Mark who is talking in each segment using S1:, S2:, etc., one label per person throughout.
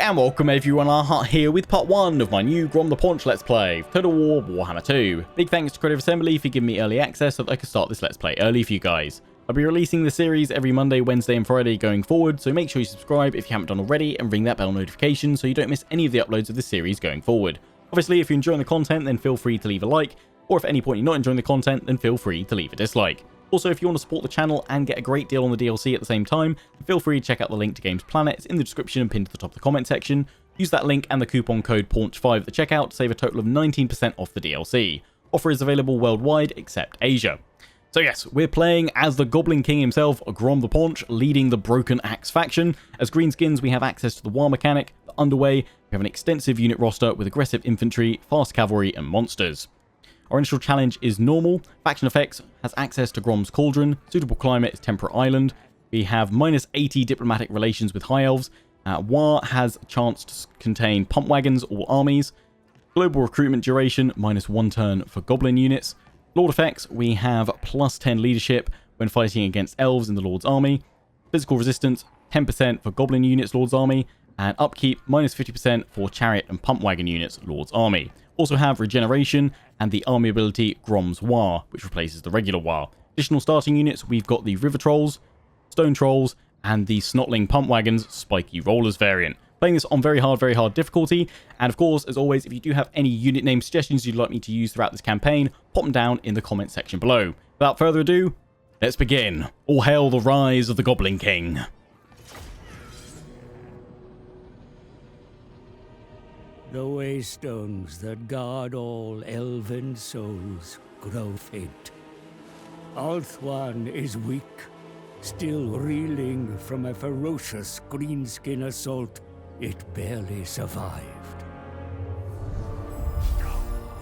S1: And welcome everyone, Arhart here with part 1 of my new Grom the Paunch Let's Play, Total War Warhammer 2. Big thanks to Creative Assembly for giving me early access so that I could start this Let's Play early for you guys. I'll be releasing the series every Monday, Wednesday and Friday going forward, so make sure you subscribe if you haven't done already and ring that bell notification so you don't miss any of the uploads of this series going forward. Obviously, if you're enjoying the content, then feel free to leave a like, or if at any point you're not enjoying the content, then feel free to leave a dislike. Also, if you want to support the channel and get a great deal on the DLC at the same time, feel free to check out the link to Games Planet. It's in the description and pinned to the top of the comment section. Use that link and the coupon code PAUNCH5 at the checkout to save a total of 19% off the DLC. Offer is available worldwide except Asia. So yes, we're playing as the Goblin King himself, Grom the Paunch, leading the Broken Axe faction. As Greenskins, we have access to the war mechanic, the underway, we have an extensive unit roster with aggressive infantry, fast cavalry and monsters. Our initial challenge is normal. Faction effects has access to Grom's Cauldron. Suitable climate is Temperate Island. We have minus 80 diplomatic relations with High Elves. War has a chance to contain pump wagons or armies. Global recruitment duration, minus 1 turn for Goblin units. Lord effects, we have plus 10 leadership when fighting against Elves in the Lord's army. Physical resistance, 10% for Goblin units, Lord's army. And upkeep, minus 50% for Chariot and Pump Wagon units, Lord's army. Also have regeneration and the army ability Grom's War, which replaces the regular War. Additional starting units, we've got the River Trolls, Stone Trolls, and the Snotling Pump Wagons Spiky Rollers variant. Playing this on very hard difficulty, and of course, as always, if you do have any unit name suggestions you'd like me to use throughout this campaign, pop them down in the comment section below. Without further ado, let's begin. All hail the rise of the Goblin King.
S2: The waystones that guard all elven souls grow faint. Althwan is weak, still reeling from a ferocious greenskin assault it barely survived.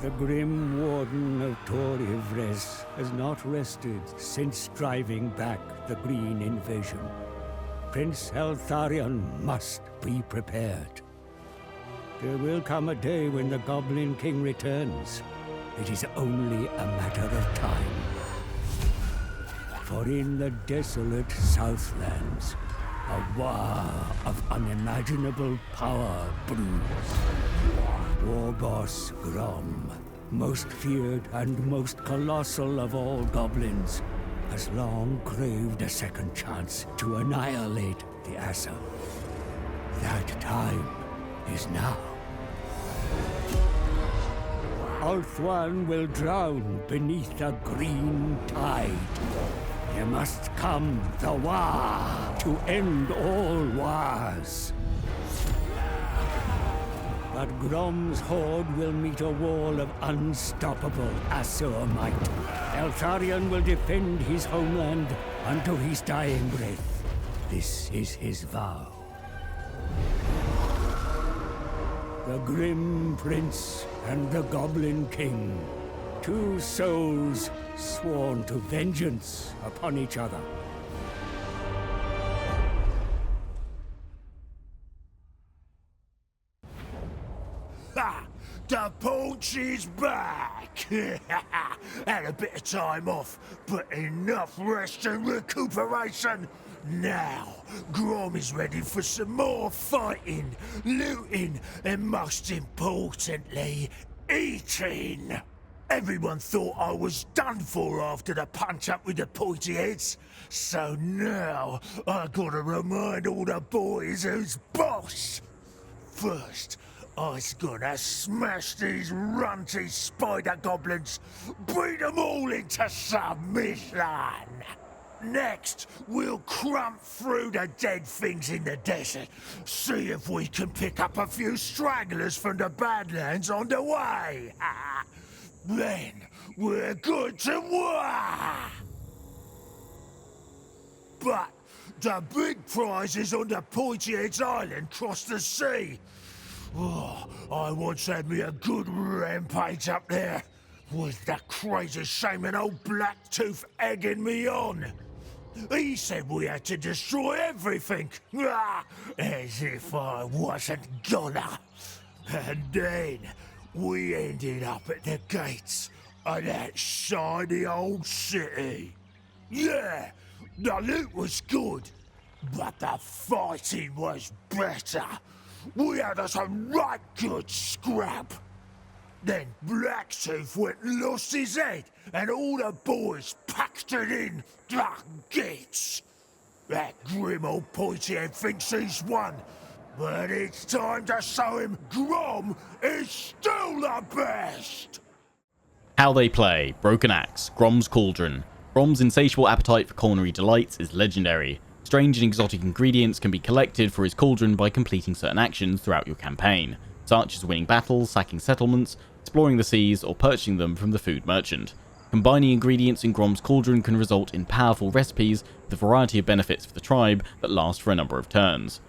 S2: The grim warden of Torivres has not rested since driving back the green invasion. Prince Eltharion must be prepared. There will come a day when the Goblin King returns. It is only a matter of time. For in the desolate Southlands, a war of unimaginable power brews. War boss Grom, most feared and most colossal of all goblins, has long craved a second chance to annihilate the Asa. That time is now. Althwan will drown beneath a green tide. There must come the war to end all wars. But Grom's horde will meet a wall of unstoppable Asur might. Eltharion will defend his homeland until his dying breath. This is his vow. The Grim Prince and the Goblin King. Two souls sworn to vengeance upon each other.
S3: Ha! The Paunch is back! Had a bit of time off, but enough rest and recuperation. Now, Grom is ready for some more fighting, looting, and most importantly, eating. Everyone thought I was done for after the punch-up with the pointy heads, so now I gotta remind all the boys who's boss. First, I's gonna smash these runty spider goblins, beat them all into submission. Next, we'll crump through the dead things in the desert, see if we can pick up a few stragglers from the Badlands on the way. Then, we're good to war! But the big prize is on the Pointy Heads Island across the sea. Oh, I once had me a good rampage up there, with the crazy shaman old Blacktooth egging me on. He said we had to destroy everything, as if I wasn't gonna. And then we ended up at the gates of that shiny old city. Yeah, the loot was good, but the fighting was better. we had us a right good scrap. Then Blacktooth went and lost his head, and all the boys packed it in like gits. That grim old pointy head thinks he's won, but it's time to show him Grom is still the best.
S1: How they play: Broken Axe, Grom's Cauldron. Grom's insatiable appetite for culinary delights is legendary. Strange and exotic ingredients can be collected for his cauldron by completing certain actions throughout your campaign, such as winning battles, sacking settlements, exploring the seas, or purchasing them from the food merchant. Combining ingredients in Grom's Cauldron can result in powerful recipes with a variety of benefits for the tribe that last for a number of turns.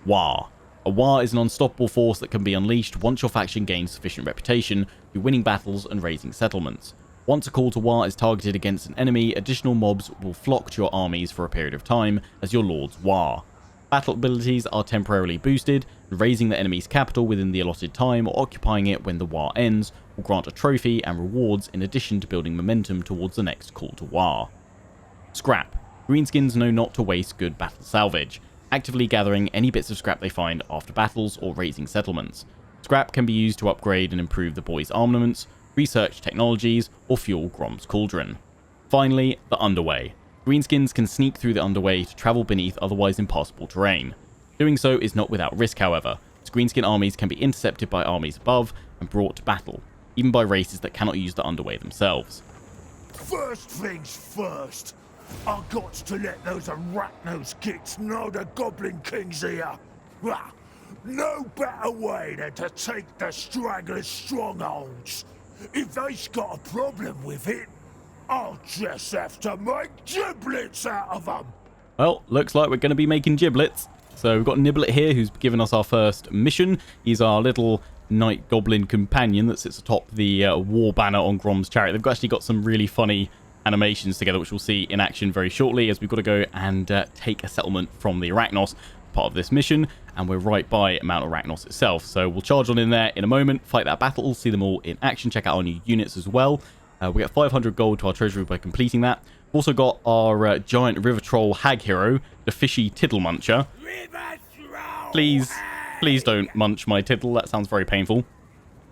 S1: War. A war is an unstoppable force that can be unleashed once your faction gains sufficient reputation through winning battles and raising settlements. Once a call to war is targeted against an enemy, additional mobs will flock to your armies for a period of time as your lords war. Battle abilities are temporarily boosted, and raising the enemy's capital within the allotted time or occupying it when the war ends will grant a trophy and rewards in addition to building momentum towards the next call to war. Scrap. Greenskins know not to waste good battle salvage, actively gathering any bits of scrap they find after battles or raising settlements. Scrap can be used to upgrade and improve the boys' armaments, research technologies, or fuel Grom's Cauldron. Finally, the Underway. Greenskins can sneak through the Underway to travel beneath otherwise impassable terrain. Doing so is not without risk, however, as Greenskin armies can be intercepted by armies above and brought to battle, even by races that cannot use the Underway themselves.
S3: First things first, I got to let those arachnos gits know the Goblin King's here. No better way than to take the stragglers' strongholds. If they've got a problem with it, I'll just have to make giblets out of them.
S1: Well, looks like we're going to be making giblets. So we've got Niblet here, who's given us our first mission. He's our little Knight Goblin companion that sits atop the war banner on Grom's chariot. They've actually got some really funny animations together, which we'll see in action very shortly, as we've got to go and take a settlement from the Arachnos, part of this mission, and we're right by Mount Arachnos itself. So we'll charge on in there in a moment, fight that battle, see them all in action, check out our new units as well. We get 500 gold to our treasury by completing that. We've also got our giant river troll hag hero, the fishy Tiddle Muncher. Please don't munch my Tiddle, that sounds very painful.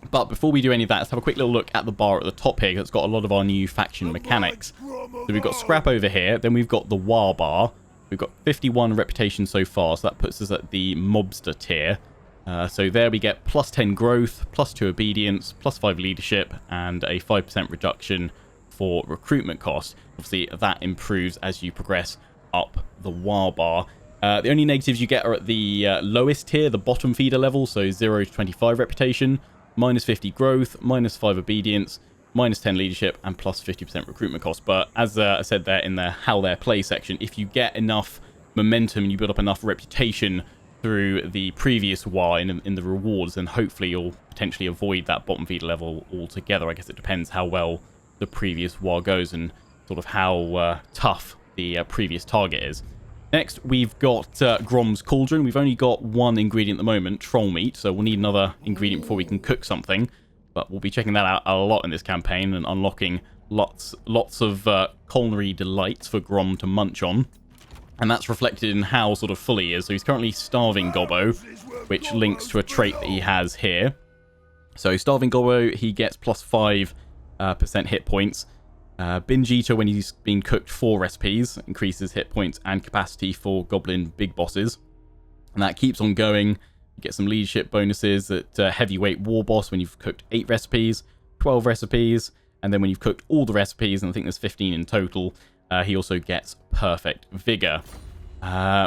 S1: But before we do any of that, let's have a quick little look at the bar at the top here, 'cause it's got a lot of our new faction mechanics. So we've got scrap over here, then we've got the war bar. We've got 51 reputation so far, so that puts us at the mobster tier. So there we get plus 10 growth, plus 2 obedience, plus 5 leadership, and a 5% reduction for recruitment cost. Obviously, that improves as you progress up the war bar. The only negatives you get are at the lowest tier, the bottom feeder level, so 0 to 25 reputation, minus 50 growth, minus 5 obedience, minus 10 leadership, and plus 50% recruitment cost. But as I said there in the how they play section, if you get enough momentum and you build up enough reputation through the previous war in the rewards, then hopefully you'll potentially avoid that bottom feeder level altogether. I guess it depends how well the previous war goes and sort of how tough the previous target is. Next, we've got Grom's Cauldron. We've only got one ingredient at the moment, troll meat, so we'll need another ingredient before we can cook something. But we'll be checking that out a lot in this campaign and unlocking lots of culinary delights for Grom to munch on. And that's reflected in how sort of full he is. So he's currently Starving Gobbo, which links to a trait that he has here. So Starving Gobbo, he gets plus 5% hit points. Binge Eater, when he's been cooked 4 recipes, increases hit points and capacity for Goblin big bosses. And that keeps on going. You get some leadership bonuses at Heavyweight War Boss when you've cooked 8 recipes, 12 recipes, and then when you've cooked all the recipes, and I think there's 15 in total, he also gets Perfect Vigor.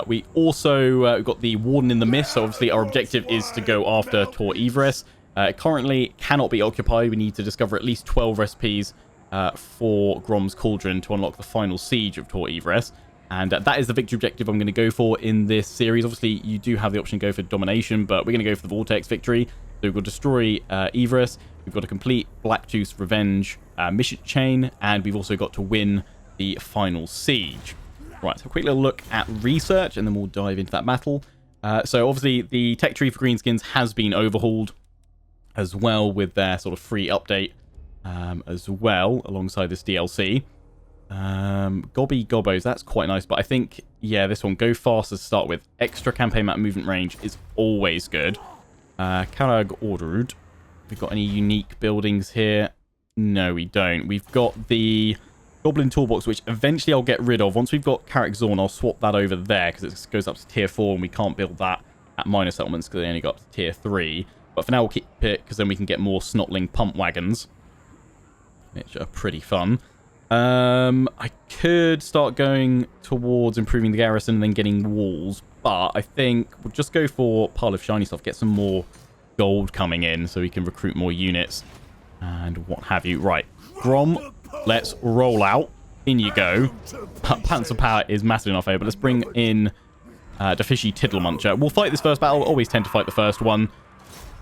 S1: We also got the Warden in the Mist, so obviously our objective is to go after Tor Ivres. It currently cannot be occupied. We need to discover at least 12 recipes for Grom's Cauldron to unlock the final siege of Tor Ivres. And that is the victory objective I'm going to go for in this series. Obviously, you do have the option to go for domination, but we're going to go for the Vortex victory. So we've got to destroy Ivres. We've got to complete Blacktooth's Revenge mission chain, and we've also got to win the final siege. Right, so a quick little look at research, and then we'll dive into that battle. So obviously, the tech tree for Greenskins has been overhauled as well with their sort of free update as well, alongside this DLC. Gobbos, that's quite nice. But I think, yeah, this one, go fast to start with. Extra campaign map movement range is always good. Karag Orderud. We've got any unique buildings here? No, we don't. We've got the Goblin Toolbox, which eventually I'll get rid of. Once we've got Carrick Zorn, I'll swap that over there because it goes up to tier 4 and we can't build that at minor settlements because they only got up to tier 3. But for now, we'll keep it because then we can get more Snotling pump wagons, which are pretty fun. I could start going towards improving the garrison and then getting walls, but I think we'll just go for pile of shiny stuff, get some more gold coming in so we can recruit more units and what have you. Right, Grom, let's roll out. In you go. Panzer Power is massive in our favour, but let's bring in the Fishy Tiddlemuncher. We'll fight this first battle. Always tend to fight the first one.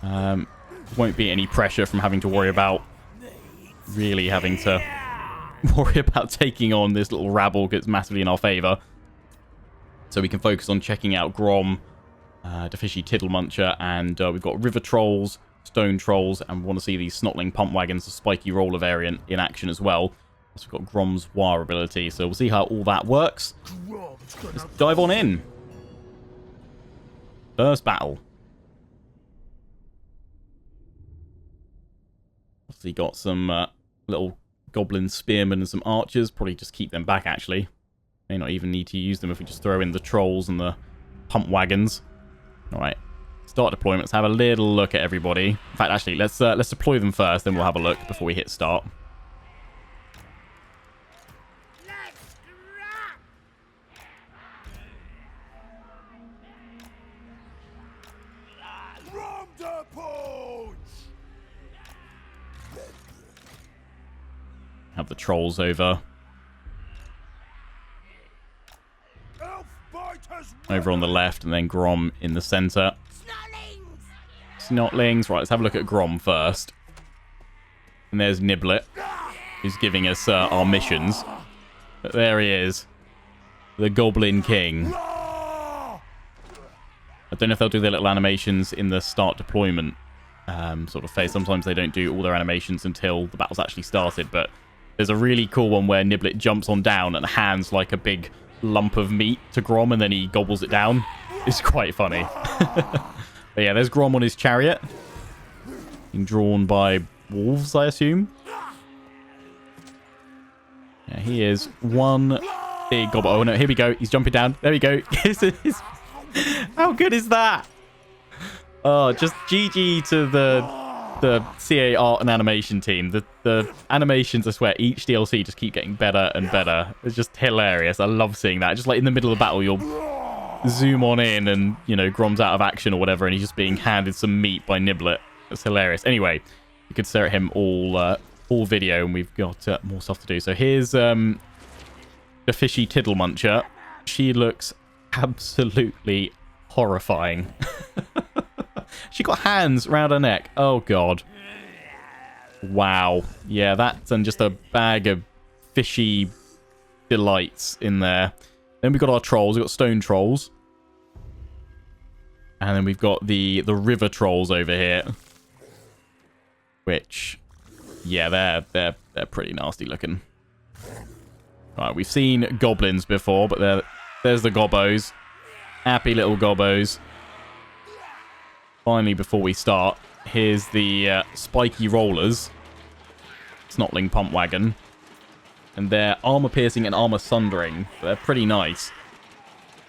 S1: Won't be any pressure from having to worry about taking on this little rabble that's massively in our favour. So we can focus on checking out Grom, the Fishy Tiddlemuncher, and we've got River Trolls, Stone Trolls, and we want to see these Snotling Pump Wagons, the Spiky Roller variant, in action as well. Also got Grom's War ability, so we'll see how all that works. Let's dive on in. First battle. Obviously got some little Goblin Spearmen and some Archers. Probably just keep them back, actually. May not even need to use them if we just throw in the Trolls and the Pump Wagons. Alright. Start deployment. Let's have a little look at everybody. In fact, actually, let's deploy them first, then we'll have a look before we hit start.
S3: Grom the Paunch!
S1: Have the Trolls over. Over on the left, and then Grom in the centre. Snotlings. Right, let's have a look at Grom first. And there's Niblet, who's giving us our missions. But there he is. The Goblin King. I don't know if they'll do their little animations in the start deployment sort of phase. Sometimes they don't do all their animations until the battle's actually started. But there's a really cool one where Niblet jumps on down and hands like a big lump of meat to Grom, and then he gobbles it down. It's quite funny. But yeah, there's Grom on his chariot, being drawn by wolves, I assume. Yeah, he is one big gobble. Oh no, here we go. He's jumping down. There we go. How good is that? Oh, just GG to the CA art and animation team. The animations, I swear, each DLC just keep getting better and better. It's just hilarious. I love seeing that. Just like in the middle of the battle, you'll zoom on in and, you know, Grom's out of action or whatever, and he's just being handed some meat by Niblet. It's hilarious. Anyway, you could stare at him all video, and we've got more stuff to do. So here's the Fishy Tiddlemuncher. She looks absolutely horrifying. She got hands around her neck. Oh, God. Wow. Yeah, that's and just a bag of fishy delights in there. Then we've got our trolls. We've got stone trolls. And then we've got the river trolls over here. Which, yeah, they're pretty nasty looking. Right, we've seen goblins before, but there's the gobbos. Happy little gobbos. Finally, before we start, here's the spiky rollers. Snotling pump wagon. And they're armor piercing and armor sundering. They're pretty nice.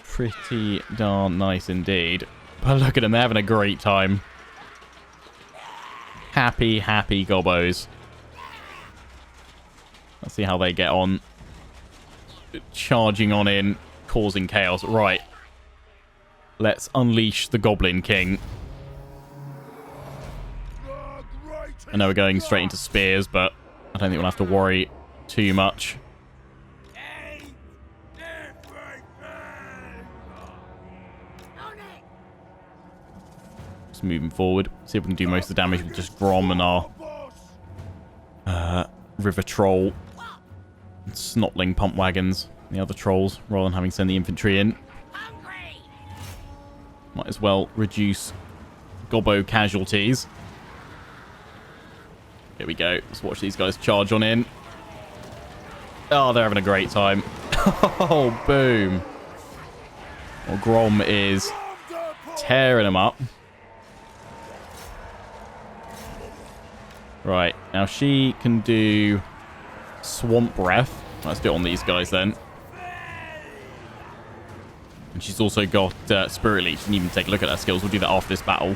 S1: Pretty darn nice indeed. But look at them, they're having a great time. Happy, happy gobbos. Let's see how they get on. Charging on in, causing chaos. Right. Let's unleash the Goblin King. I know we're going straight into spears, but I don't think we'll have to worry too much. Just moving forward. See if we can do most of the damage with just Grom and our River Troll and Snotling pump wagons and the other trolls, rather than having to send the infantry in. Might as well reduce Gobbo casualties. Here we go. Let's watch these guys charge on in. Oh, they're having a great time. Oh, boom. Well, Grom is tearing them up. Right, now she can do Swamp Breath. Let's do it on these guys then. And she's also got Spirit Leech. You can even take a look at her skills. We'll do that after this battle.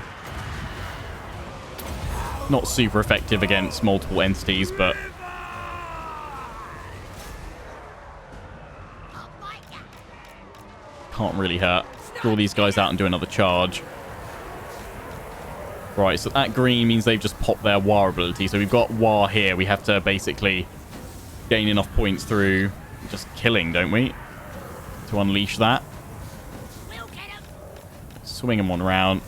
S1: Not super effective against multiple entities, but... can't really hurt. Draw these guys out and do another charge. Right, so that green means they've just popped their War ability. So we've got War here. We have to basically gain enough points through just killing, don't we? To unleash that. Swing them one round.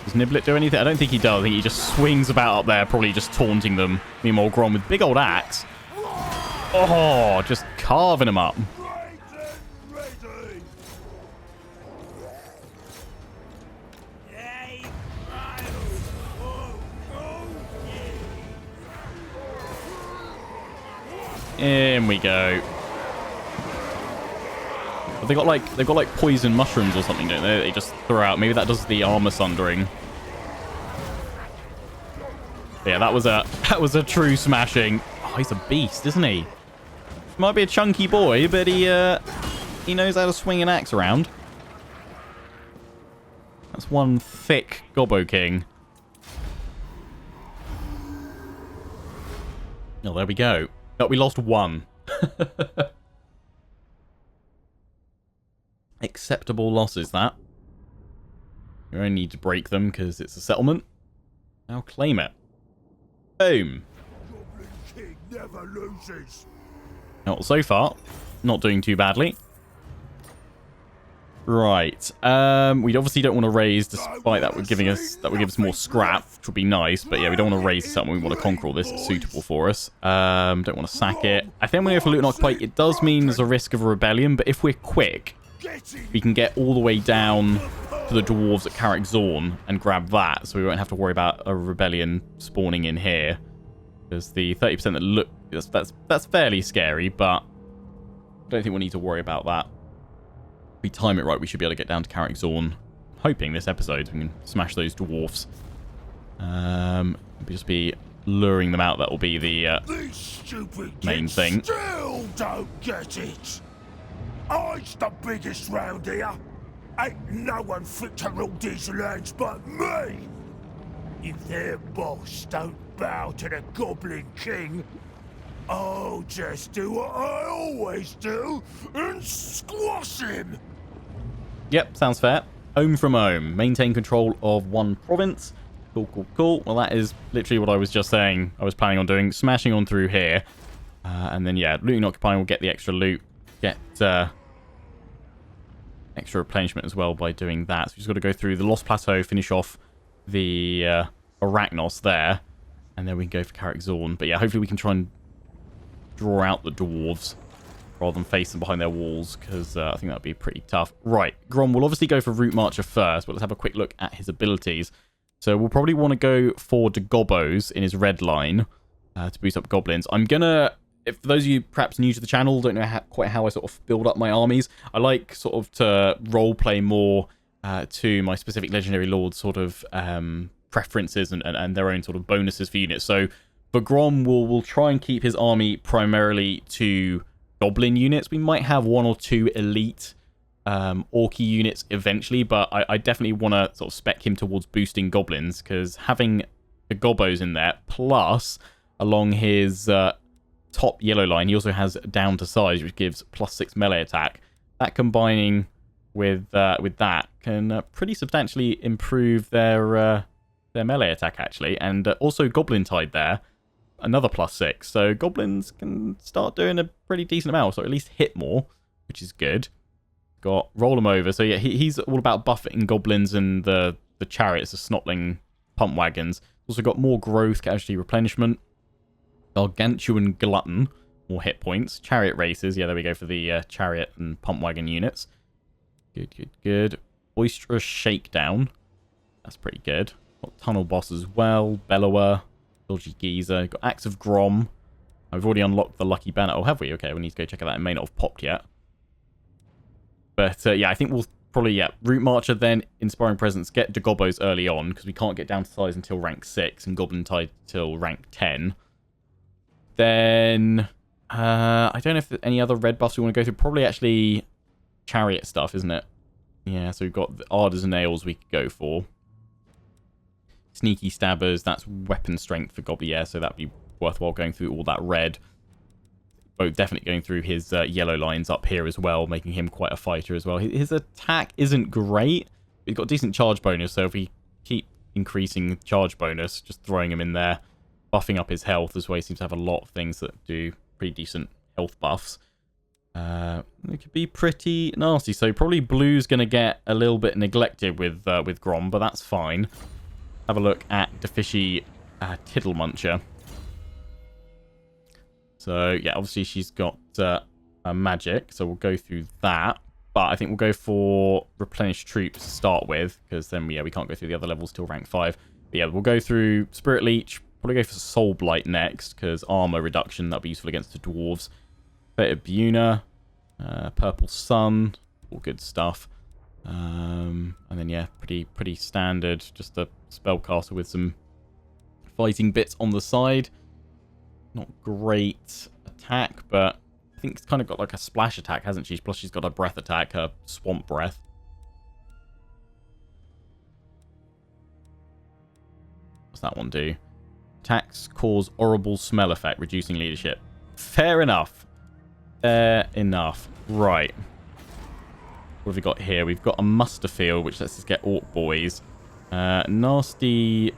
S1: Does Niblet do anything? I don't think he does. I think he just swings about up there, probably just taunting them. Meanwhile, Grom with big old axe. Oh, just carving them up. In we go. But they've got like poison mushrooms or something, don't they? They just throw out. Maybe that does the armor sundering. Yeah, that was a true smashing. Oh, he's a beast, isn't he? Might be a chunky boy, but he knows how to swing an axe around. That's one thick Gobbo King. Oh, there we go. Oh, we lost one. Acceptable losses, that. You only need to break them because it's a settlement. Now claim it. Boom.
S3: Goblin King never loses.
S1: Not so far. Not doing too badly. Right. We obviously don't want to raise, despite that would give us more scrap, which would be nice. But yeah, we don't want to raise something. We want to conquer all this. It's suitable for us. Don't want to sack it. I think when we go for loot and occupy, it does mean there's a risk of a rebellion. But if we're quick, we can get all the way down to the dwarves at Carrick Zorn and grab that, so we won't have to worry about a rebellion spawning in here. Because the 30% that look that's fairly scary, but I don't think we need to worry about that. If we time it right, we should be able to get down to Carrick Zorn. I'm hoping this episode we can smash those dwarfs. We'll just be luring them out. That will be the
S3: These stupid
S1: main
S3: kids
S1: thing.
S3: Still don't get it. I's the biggest round here. Ain't no one fit to rule these lands but me. If their boss don't bow to the Goblin King, I'll just do what I always do and squash him.
S1: Yep, sounds fair. Ohm from Ohm. Maintain control of one province. Cool, cool, cool. Well, that is literally what I was just saying I was planning on doing. Smashing on through here. And then, yeah, looting and occupying will get the extra loot. Get extra replenishment as well by doing that. So we've just got to go through the Lost Plateau, finish off the Arachnos there. And then we can go for Carrick Zorn. But yeah, hopefully we can try and draw out the dwarves rather than face them behind their walls, because I think that would be pretty tough. Right, Grom will obviously go for Root Marcher first, but let's have a quick look at his abilities. So we'll probably want to go for the Gobbos in his red line to boost up goblins. I'm going to, if those of you perhaps new to the channel don't know quite how I sort of build up my armies, I like sort of to roleplay more to my specific Legendary Lord sort of preferences and their own sort of bonuses for units. So for Grom, we'll try and keep his army primarily to Goblin units. We might have one or two elite Orky units eventually, but I definitely want to sort of spec him towards boosting Goblins, because having the Gobbos in there, plus along his top yellow line, he also has down to size, which gives +6 melee attack. That combining with that can pretty substantially improve their melee attack, actually. And also Goblin Tide there, another +6. So Goblins can start doing a pretty decent amount, so at least hit more, which is good. Got Roll them over. So yeah, he's all about buffeting Goblins and the chariots, the snotling pump wagons. Also got more growth, casualty replenishment. Gargantuan Glutton, more hit points. Chariot races, yeah, there we go for the chariot and pump wagon units. Good, good, good. Boisterous Shakedown. That's pretty good. Got Tunnel Boss as well. Bellower. Dodgy Geezer. Got Axe of Grom. We've already unlocked the Lucky Banner. Oh, have we? Okay, we need to go check it out. It may not have popped yet. But, yeah, I think we'll probably, yeah, Root Marcher, then Inspiring Presence, get Gobos early on, because we can't get down to size until rank 6, and Goblin Tide till rank 10. Then, I don't know if there's any other red buffs we want to go through. Probably actually Chariot stuff, isn't it? Yeah, so we've got the Ardors and Nails we could go for. Sneaky Stabbers, that's weapon strength for Goblin, yeah, so that'd be worthwhile going through all that red. Both definitely going through his yellow lines up here as well, making him quite a fighter as well. His attack isn't great. He's got decent charge bonus, so if we keep increasing charge bonus, just throwing him in there, buffing up his health as well. He seems to have a lot of things that do pretty decent health buffs. It could be pretty nasty. So probably blue's going to get a little bit neglected with Grom, but that's fine. Have a look at Defishy Tiddle Muncher. So, yeah, obviously she's got a magic, so we'll go through that. But I think we'll go for Replenish Troops to start with, because then, yeah, we can't go through the other levels till rank 5. But, yeah, we'll go through Spirit Leech, probably go for Soul Blight next, because armor reduction, that'll be useful against the Dwarves. Beta Buna, Purple Sun, all good stuff. And then, yeah, pretty standard, just a spellcaster with some fighting bits on the side. Not great attack, but I think it's kind of got like a splash attack, hasn't she? Plus she's got a breath attack, her swamp breath. What's that one do? Attacks cause horrible smell effect, reducing leadership. Fair enough. Fair enough. Right. What have we got here? We've got a muster field, which lets us get Orc Boys. Nasty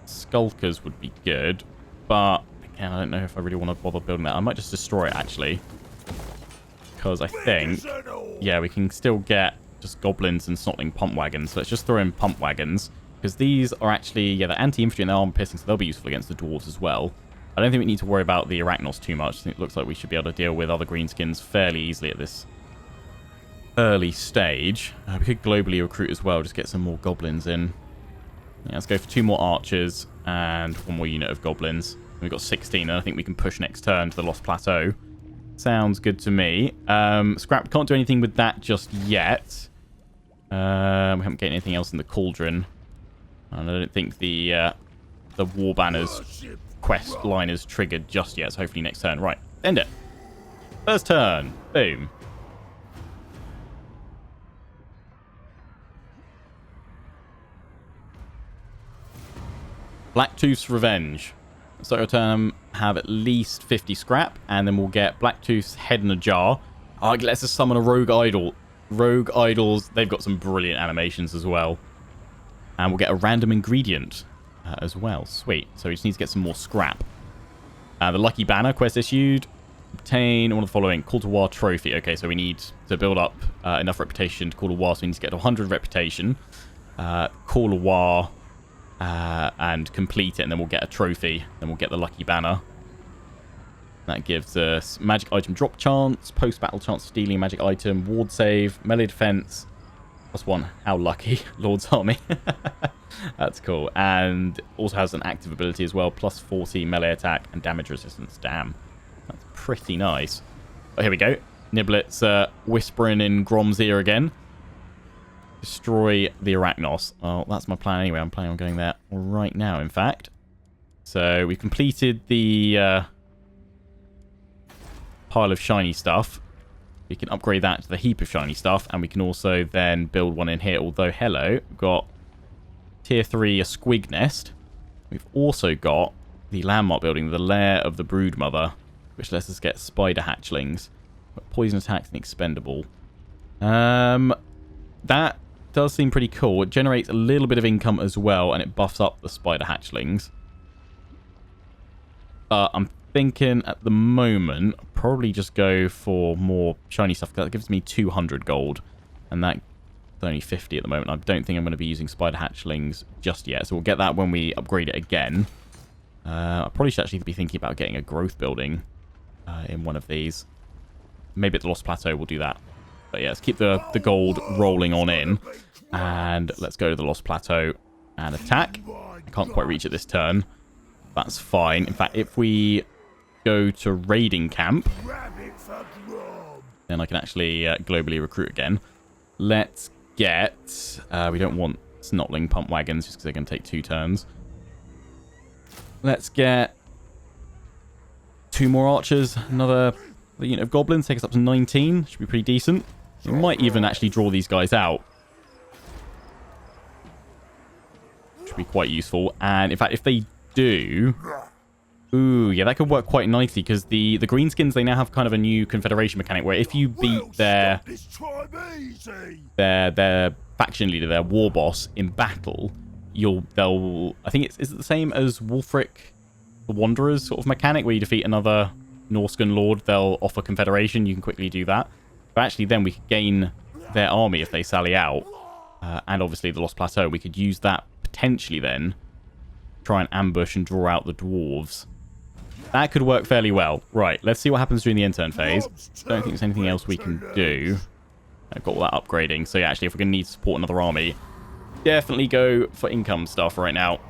S1: Skulkers would be good, but again, I don't know if I really want to bother building that. I might just destroy it, actually. Because I think, yeah, we can still get just Goblins and Snotling Pump Wagons. So let's just throw in Pump Wagons. Because these are actually, yeah, they're anti-infantry and they're armor-piercing, so they'll be useful against the Dwarves as well. I don't think we need to worry about the Arachnos too much. I think it looks like we should be able to deal with other greenskins fairly easily at this early stage. We could globally recruit as well, just get some more Goblins in. Yeah, let's go for 2 more Archers and 1 more unit of Goblins. We've got 16, and I think we can push next turn to the Lost Plateau. Sounds good to me. Scrap can't do anything with that just yet. We haven't got anything else in the Cauldron. And I don't think the War Banners quest line is triggered just yet, so hopefully next turn. Right, end it. First turn. Boom. Blacktooth's Revenge. So turn have at least 50 scrap, and then we'll get Blacktooth's Head in a Jar. Oh, it lets us summon a Rogue Idol. Rogue Idols, they've got some brilliant animations as well. And we'll get a random ingredient as well. Sweet. So we just need to get some more scrap. The Lucky Banner quest issued. Obtain one of the following. Call to War Trophy. Okay, so we need to build up enough reputation to call a war, so we need to get to 100 reputation. Call a war. And complete it, and then we'll get a trophy. Then we'll get the Lucky Banner. That gives us magic item drop chance, post-battle chance of stealing a magic item, ward save, melee defense, +1. How lucky. Lord's Army. That's cool. And also has an active ability as well, +40 melee attack and damage resistance. Damn. That's pretty nice. Oh, here we go. Niblet's whispering in Grom's ear again. Destroy the Arachnos. Oh, that's my plan anyway. I'm planning on going there right now, in fact. So we've completed the pile of shiny stuff. We can upgrade that to the heap of shiny stuff, and we can also then build one in here. Although, hello, we've got tier 3 a squig nest. We've also got the landmark building, the lair of the broodmother, which lets us get spider hatchlings. Poison attacks and expendable. That does seem pretty cool. It generates a little bit of income as well, and it buffs up the spider hatchlings. I'm thinking at the moment, probably just go for more shiny stuff. That gives me 200 gold, and that's only 50 at the moment. I don't think I'm going to be using spider hatchlings just yet, so we'll get that when we upgrade it again. I probably should actually be thinking about getting a growth building in one of these. Maybe at the Lost Plateau we'll do that. But yeah, let's keep the gold rolling on in. And let's go to the Lost Plateau. And attack. I can't quite reach it this turn. That's fine. In fact, if we go to raiding camp, then I can actually globally recruit again. Let's get... we don't want snotling pump wagons just because they're going to take 2 turns. Let's get 2 more archers. Another unit of goblins. Take us up to 19. Should be pretty decent. We might even actually draw these guys out. Should be quite useful. And in fact, if they do... Ooh, yeah, that could work quite nicely because the greenskins, they now have kind of a new confederation mechanic where if you beat their faction leader, their war boss in battle, they'll I think is it the same as Wulfric the Wanderer's sort of mechanic where you defeat another Norscan lord, they'll offer confederation. You can quickly do that. But actually then we could gain their army if they sally out. And obviously the Lost Plateau, we could use that potentially then try and ambush and draw out the dwarves. That could work fairly well. Right, let's see what happens during the intern phase. Don't think there's anything else we can do. I've got all that upgrading. So yeah, actually, if we're going to need to support another army, definitely go for income stuff right now.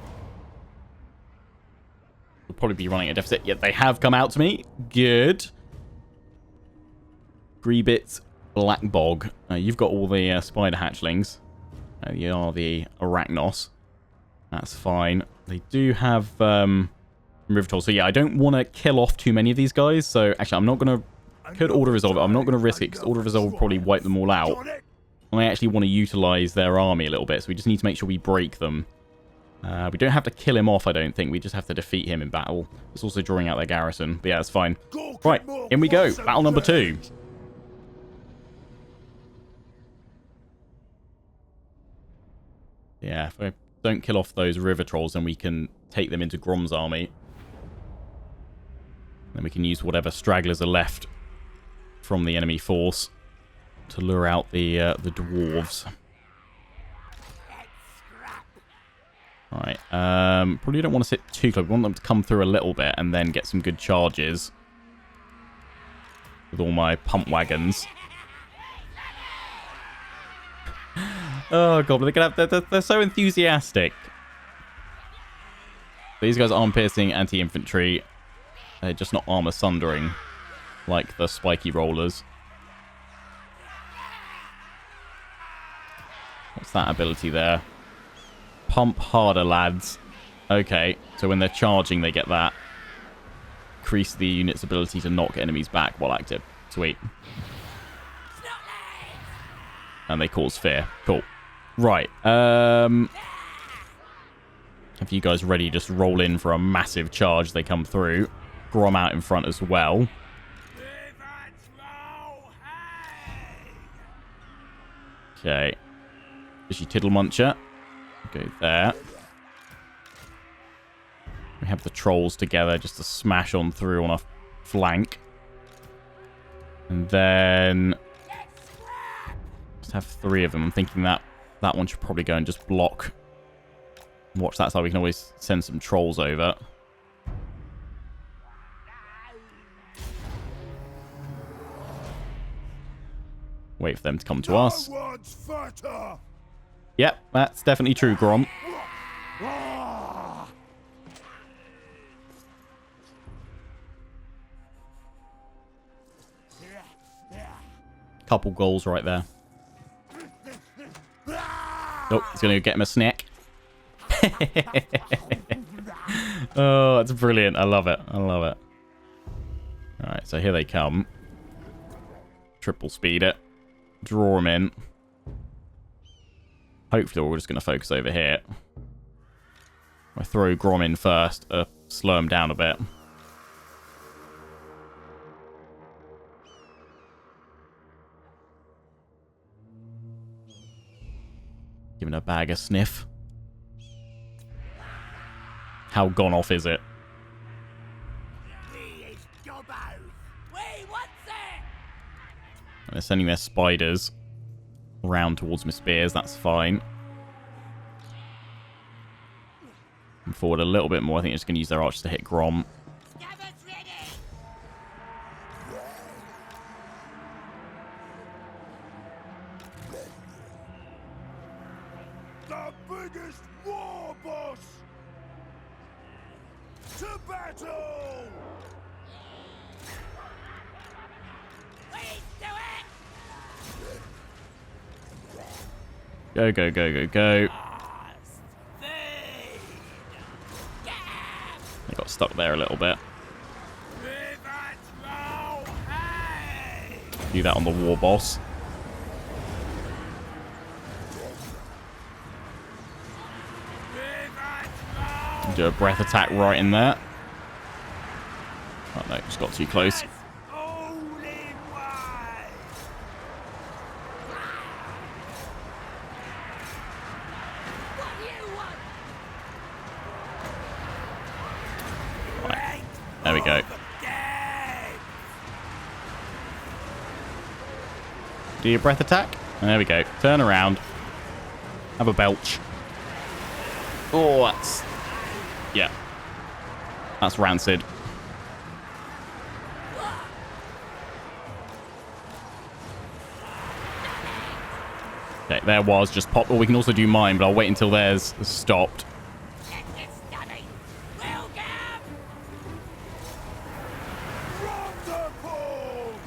S1: We'll probably be running a deficit. Yet they have come out to me. Good. Greebit Black Bog. You've got all the spider hatchlings. You are the Arachnos. That's fine. They do have... River Troll. So yeah, I don't want to kill off too many of these guys. So actually, I'm not going to... Could Order Resolve it. I'm not going to risk it because Order Resolve will probably wipe them all out. I actually want to utilize their army a little bit. So we just need to make sure we break them. We don't have to kill him off, I don't think. We just have to defeat him in battle. It's also drawing out their garrison. But yeah, it's fine. Right, in we go. Battle number 2. Yeah, if we don't kill off those river trolls, then we can take them into Grom's army. Then we can use whatever stragglers are left from the enemy force to lure out the dwarves. Alright, probably don't want to sit too close. We want them to come through a little bit and then get some good charges with all my pump wagons. Oh, Goblin, they're so enthusiastic. These guys aren't piercing anti-infantry. They're just not armor sundering like the spiky rollers. What's that ability there? Pump harder, lads. Okay, so when they're charging, they get that. Increase the unit's ability to knock enemies back while active. Sweet. And they cause fear. Cool. Right. Have you guys ready? Just roll in for a massive charge. They come through. Grom out in front as well. Okay. Fishy Tiddle Muncher. Go there. We have the trolls together just to smash on through on a flank. And then... just have 3 of them. I'm thinking that one should probably go and just block. Watch that side. We can always send some trolls over. Wait for them to come to us. Yep, that's definitely true, Grom. Couple goals right there. Oh, he's going to get him a snack. Oh, that's brilliant. I love it. I love it. Alright, so here they come. Triple speed it. Draw them in. Hopefully we're just going to focus over here. I throw Grom in first, slow him down a bit. Giving a bag a sniff. How gone off is it? And they're sending their spiders round towards my spears. That's fine. And forward a little bit more. I think they're just going to use their archers to hit Grom.
S3: The biggest war boss! To battle!
S1: Go, go, go, go, go. They got stuck there a little bit. Do that on the war boss. Do a breath attack right in there. Oh no, just got too close. Right. There we go. Do your breath attack. There we go. Turn around. Have a belch. Oh, that's... yeah. That's rancid. Okay, there was just pop. Or we can also do mine, but I'll wait until theirs is stopped.
S3: Grom the Paunch!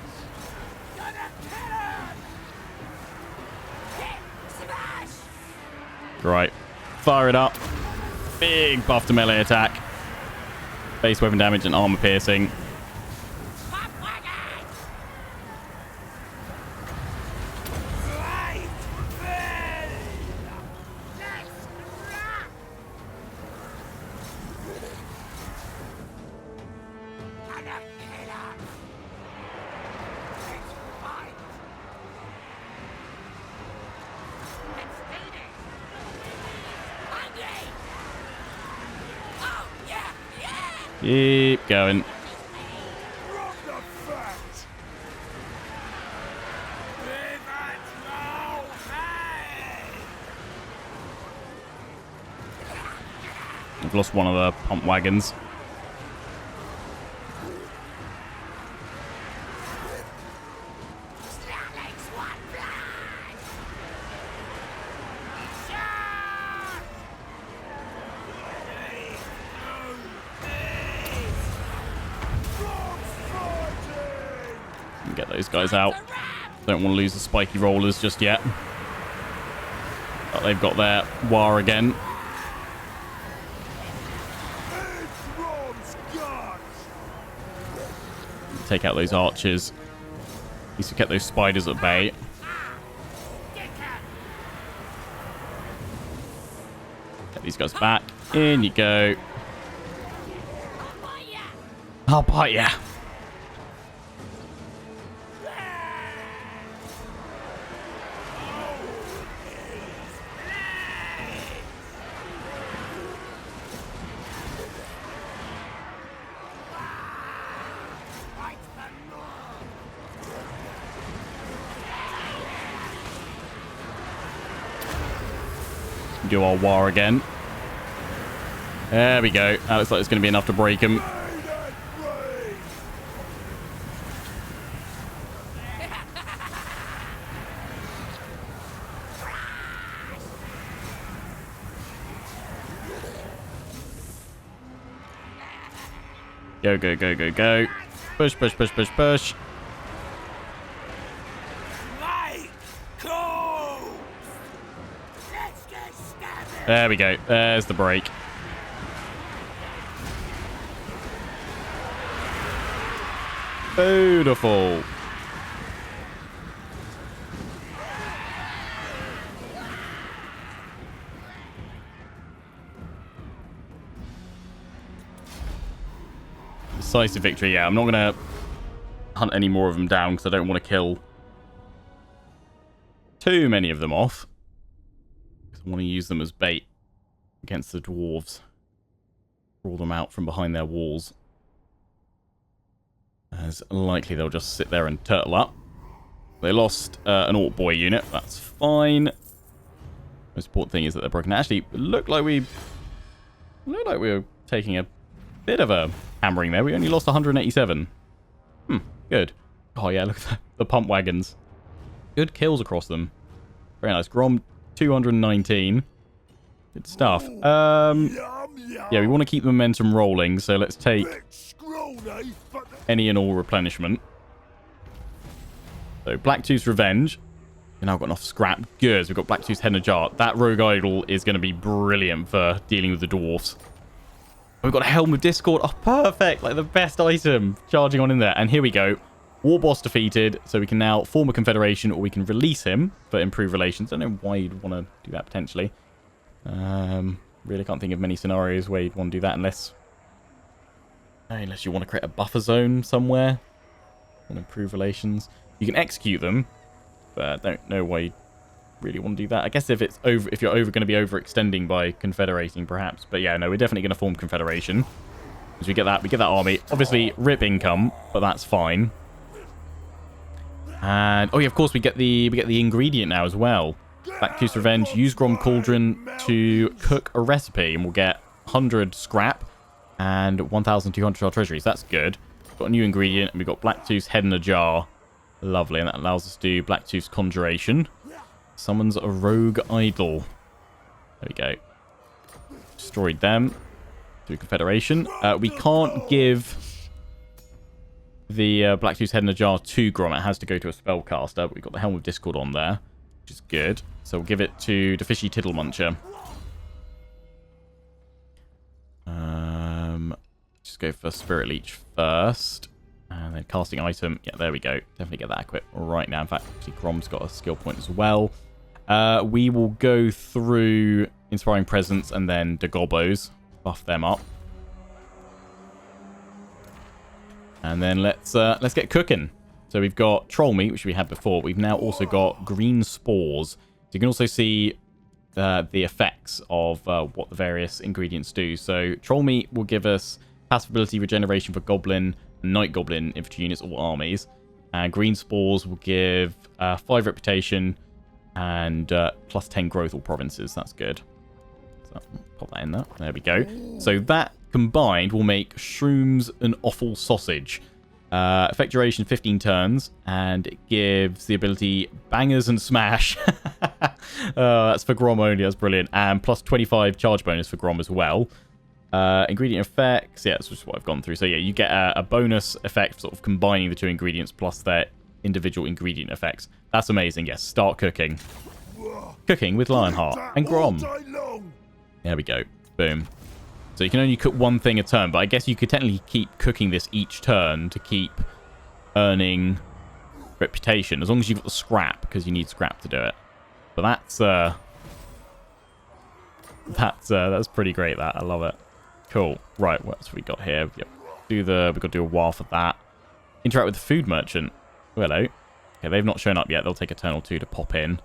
S1: Right. Fire it up. Big buff to melee attack. Base weapon damage and armor piercing. Keep going. I've lost one of the pump wagons. Get those guys out. Don't want to lose the spiky rollers just yet. But they've got their war again. Take out those archers. At least we kept those spiders at bay. Get these guys back. In you go. I'll bite ya. Do our war again. There we go. That looks like it's going to be enough to break him. Go, go, go, go, go. Push, push, push, push, push. There we go. There's the break. Beautiful. Decisive victory. Yeah, I'm not going to hunt any more of them down because I don't want to kill too many of them off. I want to use them as bait against the dwarves. Draw them out from behind their walls. As likely they'll just sit there and turtle up. They lost an Orc Boy unit. That's fine. Most important thing is that they're broken. Actually, it looked like we were taking a bit of a hammering there. We only lost 187. Good. Oh yeah, look at the pump wagons. Good kills across them. Very nice. Grom 219. Good stuff. Yeah, we want to keep the momentum rolling, so let's take any and all replenishment. So, Blacktooth's Revenge. We've now got enough scrap. Good. So we've got Blacktooth's Head in a Jar. That Rogue Idol is going to be brilliant for dealing with the dwarfs. We've got a Helm of Discord. Oh, perfect. Like the best item. Charging on in there. And here we go. War boss defeated. So we can now form a confederation, or we can release him for improved relations. I don't know why you'd want to do that potentially. Really can't think of many scenarios where you'd want to do that unless you want to create a buffer zone somewhere. Want to improve relations. You can execute them, but I don't know why you really want to do that. I guess if you're going to be overextending by confederating, perhaps. But yeah, no, we're definitely going to form confederation. As we get that army. Obviously, rip income, but that's fine. And oh yeah, of course we get the ingredient now as well. Blacktooth's Revenge. Use Grom Cauldron to cook a recipe, and we'll get 100 scrap and 1,200 to our treasury. So that's good. Got a new ingredient, and we've got Blacktooth's Head in a Jar. Lovely, and that allows us to do Blacktooth's Conjuration. Summons a Rogue Idol. There we go. Destroyed them. Through Confederation. We can't give the Blacktooth's Head in a Jar to Grom. It has to go to a spellcaster. But we've got the Helm of Discord on there, which is good. So we'll give it to the Fishy Tiddlemuncher. Just go for Spirit Leech first. And then casting item. Yeah, there we go. Definitely get that equipped right now. In fact, actually, Grom's got a skill point as well. We will go through Inspiring Presence and then the Gobos. Buff them up. And then let's get cooking. So we've got Troll Meat, which we had before. We've now also got Green Spores. So you can also see the effects of what the various ingredients do. So Troll Meat will give us passive ability regeneration for Goblin, Night Goblin infantry units or armies. And Green Spores will give 5 reputation and plus 10 growth all provinces. That's good. So pop that in there. There we go. So that combined will make Shrooms an Offal Sausage. Effect duration 15 turns, and it gives the ability Bangers and Smash. That's for Grom only. That's brilliant. And plus 25 charge bonus for Grom as well. Ingredient effects, yeah, that's just what I've gone through. So yeah, you get a bonus effect sort of combining the two ingredients plus their individual ingredient effects. That's amazing. Yes, start cooking. Cooking with Lionheart and Grom. There we go. Boom. So you can only cook one thing a turn, but I guess you could technically keep cooking this each turn to keep earning reputation, as long as you've got the scrap, because you need scrap to do it. But that's pretty great. That I love it. Cool. Right, what else have we got here? Yep. We've got to do a while for that. Interact with the food merchant. Oh, hello. Okay, they've not shown up yet. They'll take a turn or two to pop in.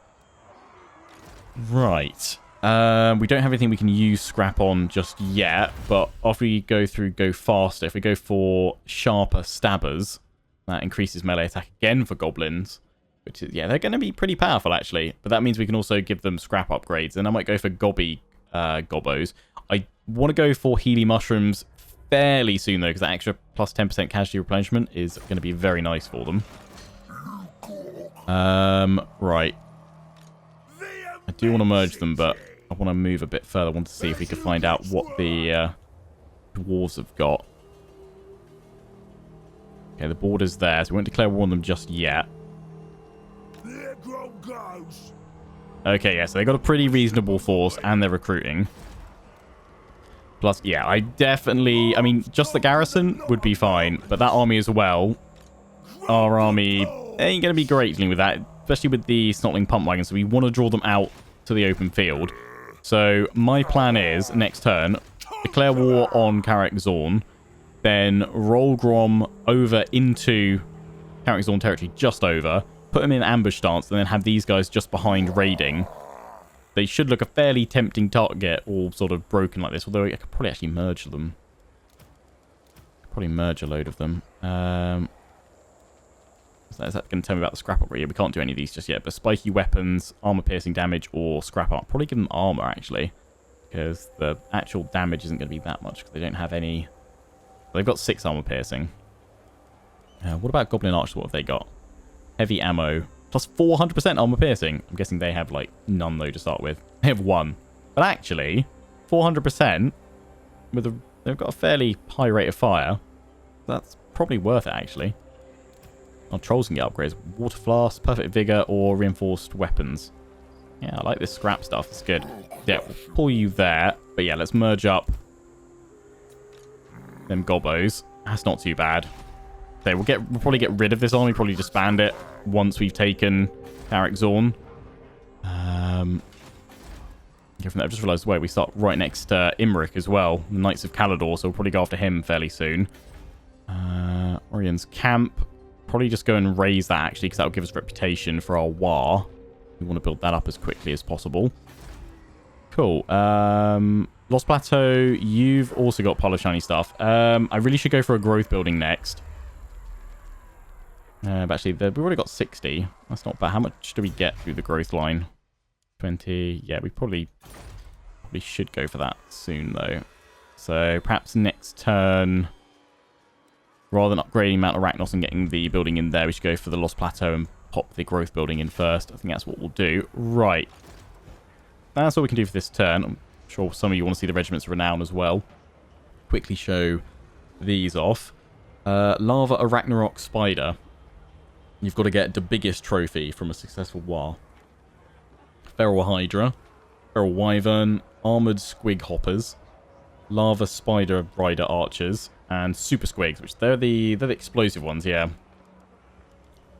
S1: Right. We don't have anything we can use scrap on just yet, but after we go through Go Faster, if we go for Sharper Stabbers, that increases melee attack again for goblins, which is, yeah, they're going to be pretty powerful actually, but that means we can also give them scrap upgrades, and I might go for Gobos. I want to go for Healy Mushrooms fairly soon though, because that extra plus 10% casualty replenishment is going to be very nice for them. Right. I do want to merge them, but I want to move a bit further. I want to see if we can find out what the dwarves have got. Okay, the border's there, so we won't declare war on them just yet. Okay, yeah, so they got a pretty reasonable force, and they're recruiting. Plus, yeah, I mean, just the garrison would be fine, but that army as well, our army ain't going to be great dealing with that, especially with the Snotling Pump Wagon, so we want to draw them out to the open field. So my plan is, next turn, declare war on Karak Zorn, then roll Grom over into Karak Zorn territory, just over, put them in ambush stance, and then have these guys just behind raiding. They should look a fairly tempting target, all sort of broken like this, although I could probably actually merge them. Probably merge a load of them. Is that going to tell me about the scrap upgrade? Yeah, we can't do any of these just yet, but spiky weapons, armor piercing damage, or scrap up. Probably give them armor, actually, because the actual damage isn't going to be that much, because they don't have any... They've got 6 armor piercing. What about Goblin Archers? What have they got? Heavy ammo, plus 400% armor piercing. I'm guessing they have, like, none, though, to start with. They have 1. But actually, 400% with they've got a fairly high rate of fire. That's probably worth it, actually. Our trolls can get upgrades. Water flask, perfect vigor, or reinforced weapons. Yeah, I like this scrap stuff. It's good. Yeah, we'll pull you there. But yeah, let's merge up them gobos. That's not too bad. So we'll probably get rid of this army, probably disband it once we've taken Carrick Zorn. Go from there. I just realised where we start right next to Imric as well, the Knights of Calador, so we'll probably go after him fairly soon. Orion's Camp. Probably just go and raise that, actually, because that'll give us reputation for our war. We want to build that up as quickly as possible. Cool. Lost Plateau, you've also got pile of shiny stuff. I really should go for a growth building next. But actually, we've already got 60. That's not bad. How much do we get through the growth line? 20. Yeah, we probably should go for that soon, though. So perhaps next turn, rather than upgrading Mount Arachnos and getting the building in there, we should go for the Lost Plateau and pop the growth building in first. I think that's what we'll do. Right. That's all we can do for this turn. I'm sure some of you want to see the Regiments of Renown as well. Quickly show these off. Lava Arachnarok Spider. You've got to get the biggest trophy from a successful war. Feral Hydra. Feral Wyvern. Armored Squig Hoppers. Lava Spider Rider Archers. And Super Squigs, which they're the explosive ones, yeah.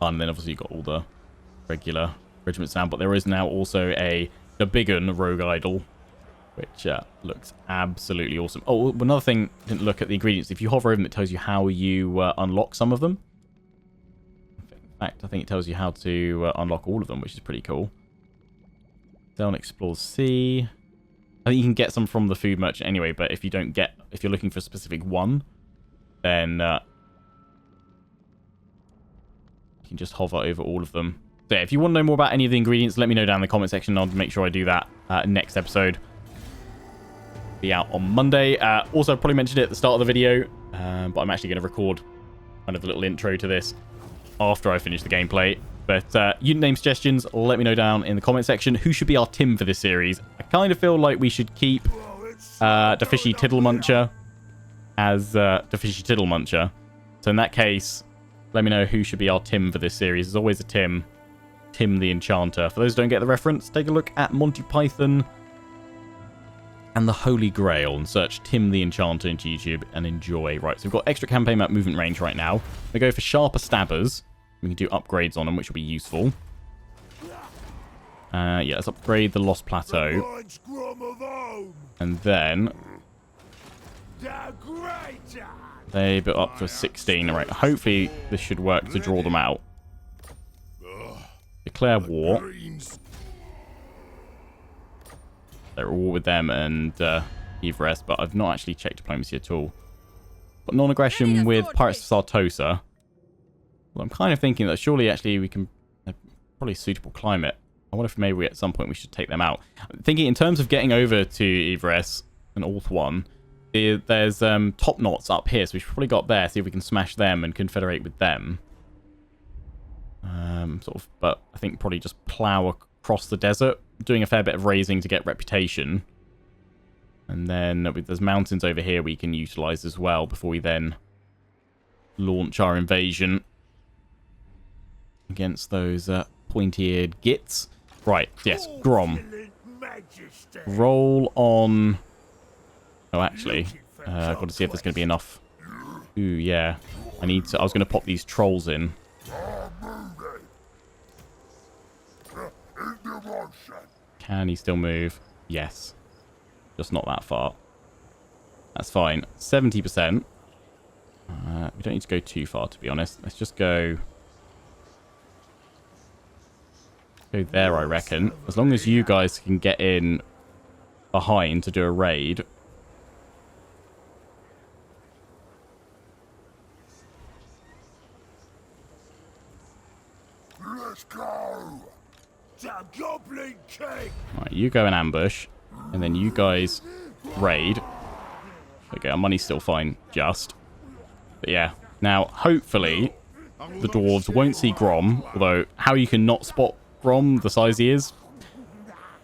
S1: And then obviously you've got all the regular regiments now. But there is now also the big un Rogue Idol, which looks absolutely awesome. Oh, another thing, I didn't look at the ingredients. If you hover over them, it tells you how you unlock some of them. In fact, I think it tells you how to unlock all of them, which is pretty cool. Down Explores Sea. I think you can get some from the food merchant anyway, but if you're looking for a specific one, then you can just hover over all of them. So yeah, if you want to know more about any of the ingredients, let me know down in the comment section. I'll make sure I do that next episode. Be out on Monday. Also, I probably mentioned it at the start of the video, but I'm actually going to record kind of a little intro to this after I finish the gameplay. But unit name suggestions, let me know down in the comment section. Who should be our Tim for this series? I kind of feel like we should keep the Fishy Tiddlemuncher as the Fishy Tiddlemuncher. So in that case, let me know who should be our Tim for this series. There's always a Tim. Tim the Enchanter. For those who don't get the reference, take a look at Monty Python and the Holy Grail and search Tim the Enchanter into YouTube and enjoy. Right, so we've got extra campaign map movement range right now. We go for Sharper Stabbers. We can do upgrades on them, which will be useful. Yeah, let's upgrade the Lost Plateau. And then they built up to a 16. All right, hopefully this should work to draw them out. Declare war. They're all with them and Everest, but I've not actually checked diplomacy at all. But non-aggression with Pirates of Sartosa. Well, I'm kind of thinking that surely actually we can probably suitable climate. I wonder if maybe at some point we should take them out. I'm thinking in terms of getting over to Everest and Orth 1, there's top knots up here, so we should probably go up there, see if we can smash them and confederate with them. But I think probably just plow across the desert, doing a fair bit of raising to get reputation. And then there's mountains over here we can utilize as well before we then launch our invasion against those pointy-eared gits. Right, yes, Grom. Roll on... Oh, actually, I've got to see if there's going to be enough. Ooh, yeah. I was going to pop these trolls in. Can he still move? Yes. Just not that far. That's fine. 70%. We don't need to go too far, to be honest. Let's just go there, I reckon. As long as you guys can get in behind to do a raid.
S3: Let's go. The Goblin King.
S1: Right, you go and ambush, and then you guys raid. Okay, our money's still fine, just. But yeah, now hopefully the dwarves won't see Grom. Although, how you can not spot Grom, the size he is,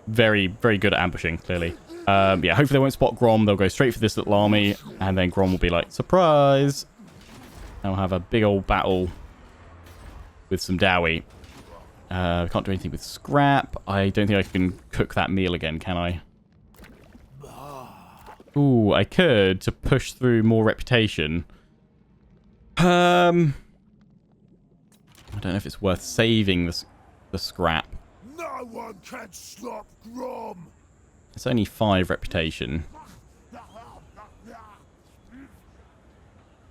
S1: very, very good at ambushing, clearly. Yeah, hopefully they won't spot Grom. They'll go straight for this little army, and then Grom will be like, surprise! And we'll have a big old battle with some Dawi. Can't do anything with scrap. I don't think I can cook that meal again, can I? Ooh, I could to push through more reputation. I don't know if it's worth saving the scrap.
S3: No one can stop Grom.
S1: It's only 5 reputation.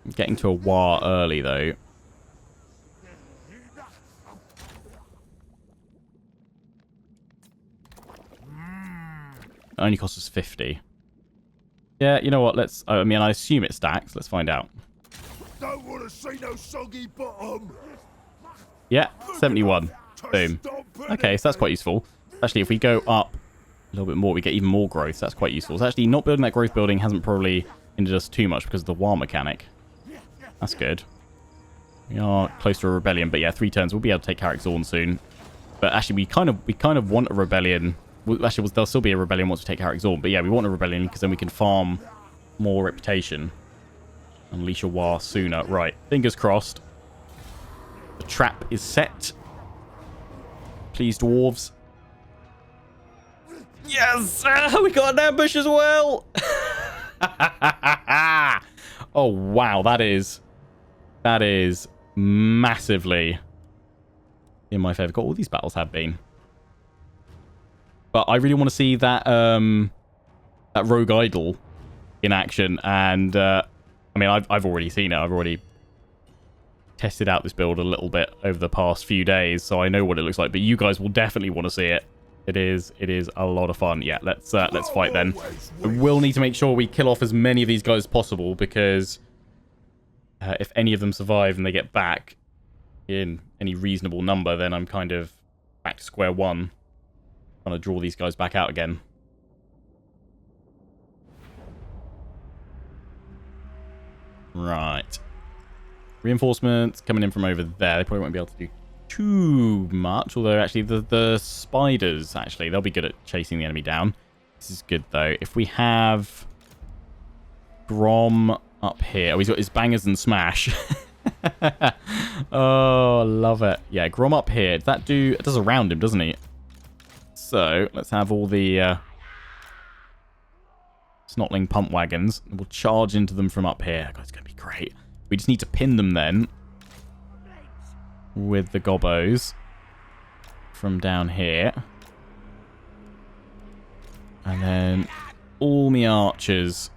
S1: I'm getting to a war early, though. It only costs us 50. Yeah, you know what? Let's... I mean, I assume it stacks. Let's find out.
S3: Don't want to see no soggy bottom.
S1: Yeah, 71. Boom. Okay, so that's quite useful. Actually, if we go up a little bit more, we get even more growth. So that's quite useful. So actually, not building that growth building hasn't probably hindered us too much because of the war mechanic. That's good. We are close to a rebellion, but yeah, 3 turns. We'll be able to take Carrick Zorn soon. But actually, we kind of want a rebellion. Well, actually, there'll still be a rebellion once we take Carrick Zorn. But yeah, we want a rebellion because then we can farm more reputation. Unleash a war sooner. Right, fingers crossed. The trap is set. Please, dwarves. Yes! We got an ambush as well! Oh, wow. That is massively in my favor. God, all these battles have been. But I really want to see that that rogue idol in action. And, I mean, I've already seen it. I've already tested out this build a little bit over the past few days, so I know what it looks like. But you guys will definitely want to see it. It is a lot of fun. Yeah, let's fight then. We will need to make sure we kill off as many of these guys as possible, because if any of them survive and they get back in any reasonable number, then I'm kind of back to square one, trying to draw these guys back out again. Right. Reinforcements coming in from over there. They probably won't be able to do too much, although actually the spiders, actually, they'll be good at chasing the enemy down. This is good, though. If we have Grom up here. Oh, he's got his bangers and smash. Oh, love it. Yeah, Grom up here. Does that do... It does around him, doesn't he? So, let's have all the snotling pump wagons. We'll charge into them from up here. God, it's going to be great. We just need to pin them then with the gobos from down here. And then all my archers.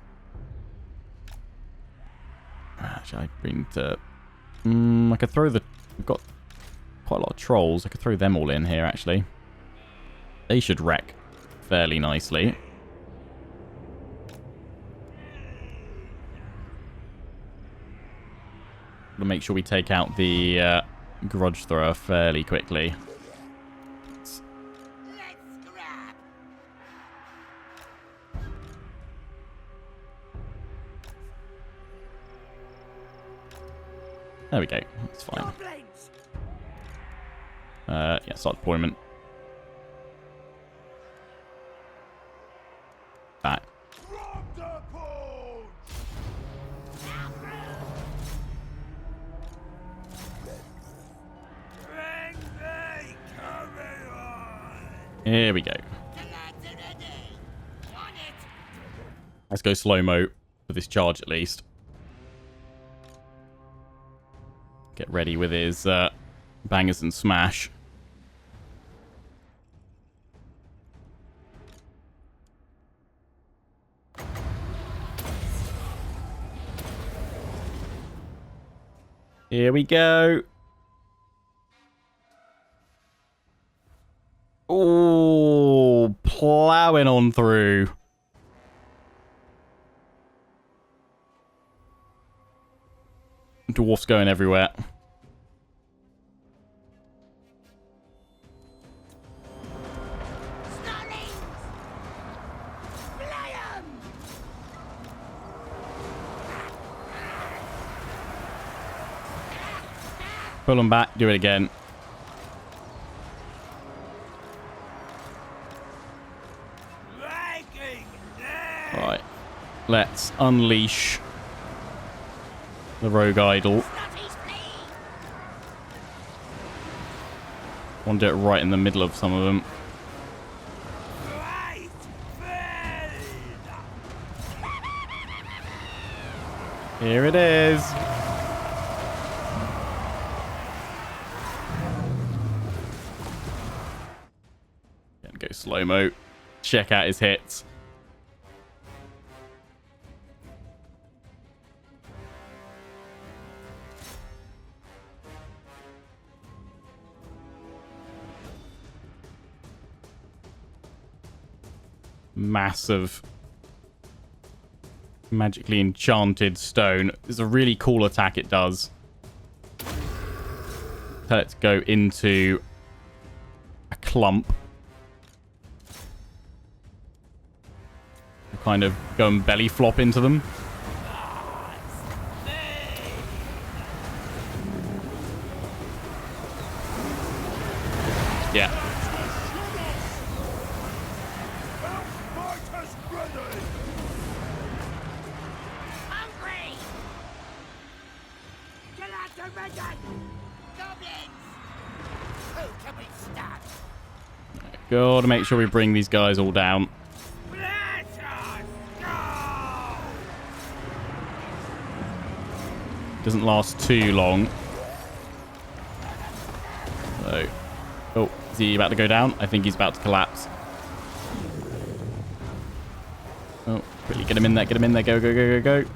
S1: Actually, I bring to... I could throw the... We've got quite a lot of trolls. I could throw them all in here, actually. They should wreck fairly nicely. We'll make sure we take out the grudge thrower fairly quickly. There we go. That's fine. Yeah, start deployment. Back.
S3: Grom the Paunch! Bring me coming on!
S1: Here we go. Let's go slow-mo for this charge at least. Get ready with his bangers and smash. Here we go. Oh, plowing on through. Dwarfs going everywhere. Pull them back, do it again. Right. Let's unleash the rogue idol. Want to do it right in the middle of some of them. Here it is. Gonna go slow-mo. Check out his hits. Massive magically enchanted stone. It's a really cool attack it does. Tell it to go into a clump. Kind of go and belly flop into them. Yeah. Gotta make sure we bring these guys all down. Doesn't last too long. So, oh, is he about to go down? I think he's about to collapse. Oh, quickly get him in there, get him in there. Go, go, go, go, go.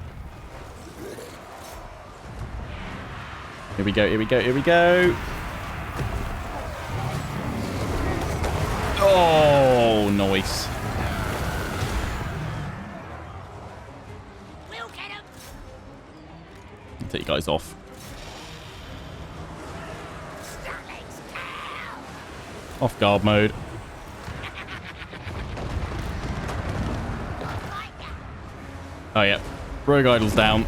S1: Here we go, here we go, here we go. Oh, nice.
S4: We'll get him.
S1: Take you guys off. Off guard mode. Oh, yeah. Rogue idol's down.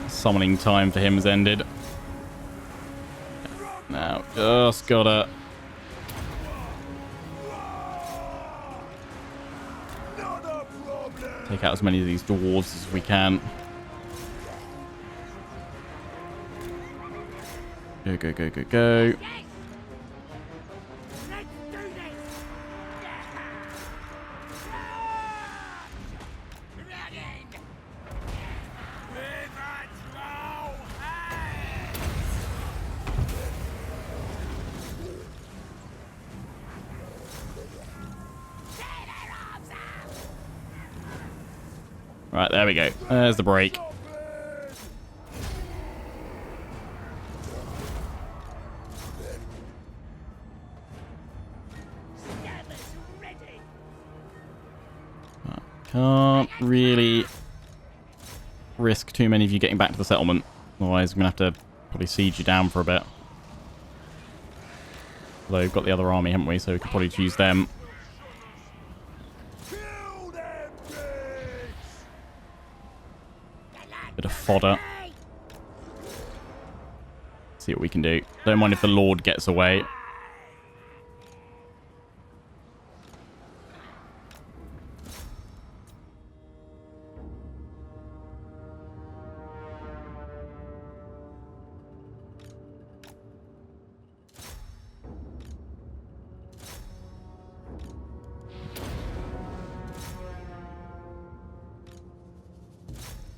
S1: Summoning time for him has ended. Now, just gotta... take out as many of these dwarves as we can. Go, go, go, go, go. Right, there we go. There's the break. Can't really risk too many of you getting back to the settlement. Otherwise, we're going to have to probably siege you down for a bit. Although we've got the other army, haven't we? So we could probably choose them. Bit of fodder. See what we can do. Don't mind if the Lord gets away.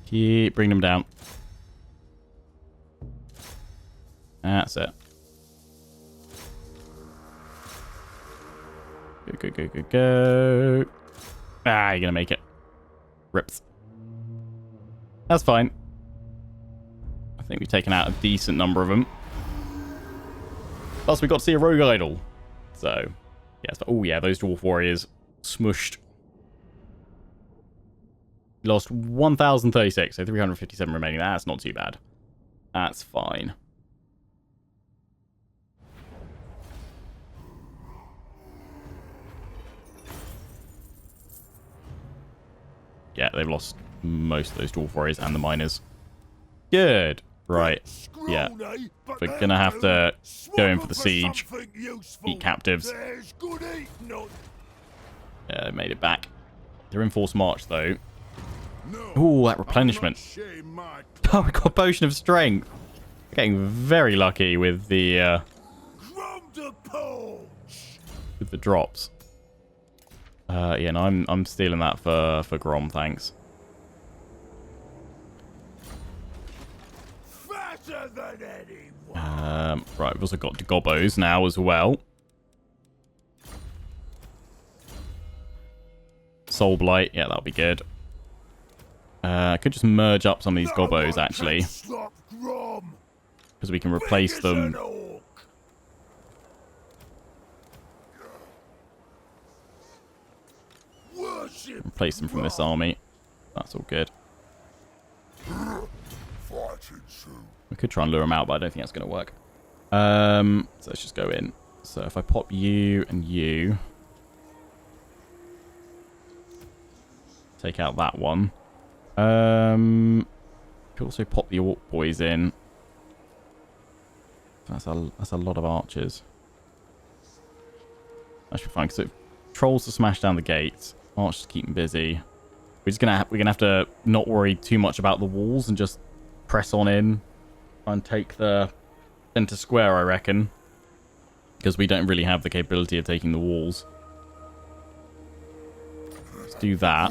S1: Keep bringing them down. That's it. Go, go, go, go, go. Ah, you're gonna make it. Rips. That's fine. I think we've taken out a decent number of them. Plus, we got to see a rogue idol. So, yes. Oh, yeah, those dwarf warriors smushed. We lost 1,036, so 357 remaining. That's not too bad. That's fine. Yeah, they've lost most of those dwarf warriors and the miners. Good. Right. Yeah. We're going to have to go in for the siege. Eat captives. Yeah, they made it back. They're in forced march, though. Ooh, that replenishment. Oh, we got a potion of strength. Getting very lucky with the
S3: Grom the Paunch.
S1: with the drops. Yeah, no, I'm stealing that for Grom, thanks.
S3: Fatter than anyone.
S1: Right, we've also got Gobos now as well. Soul Blight, yeah, that'll be good. I could just merge up some of these Gobos, actually,
S3: Stop Grom.
S1: because we can replace
S3: Big as an
S1: them.
S3: orc. Worship
S1: Replace them from this army. That's all good.
S3: fighting soon.
S1: We could try and lure them out, but I don't think that's going to work. So let's just go in. So if I pop you and you, take out that one. Could also pop the Orc boys in. That's a lot of archers. That should be fine. So trolls to smash down the gates, archers to keep them busy. We're gonna have to not worry too much about the walls and just press on in, try and take the center square, I reckon, because we don't really have the capability of taking the walls. Let's do that.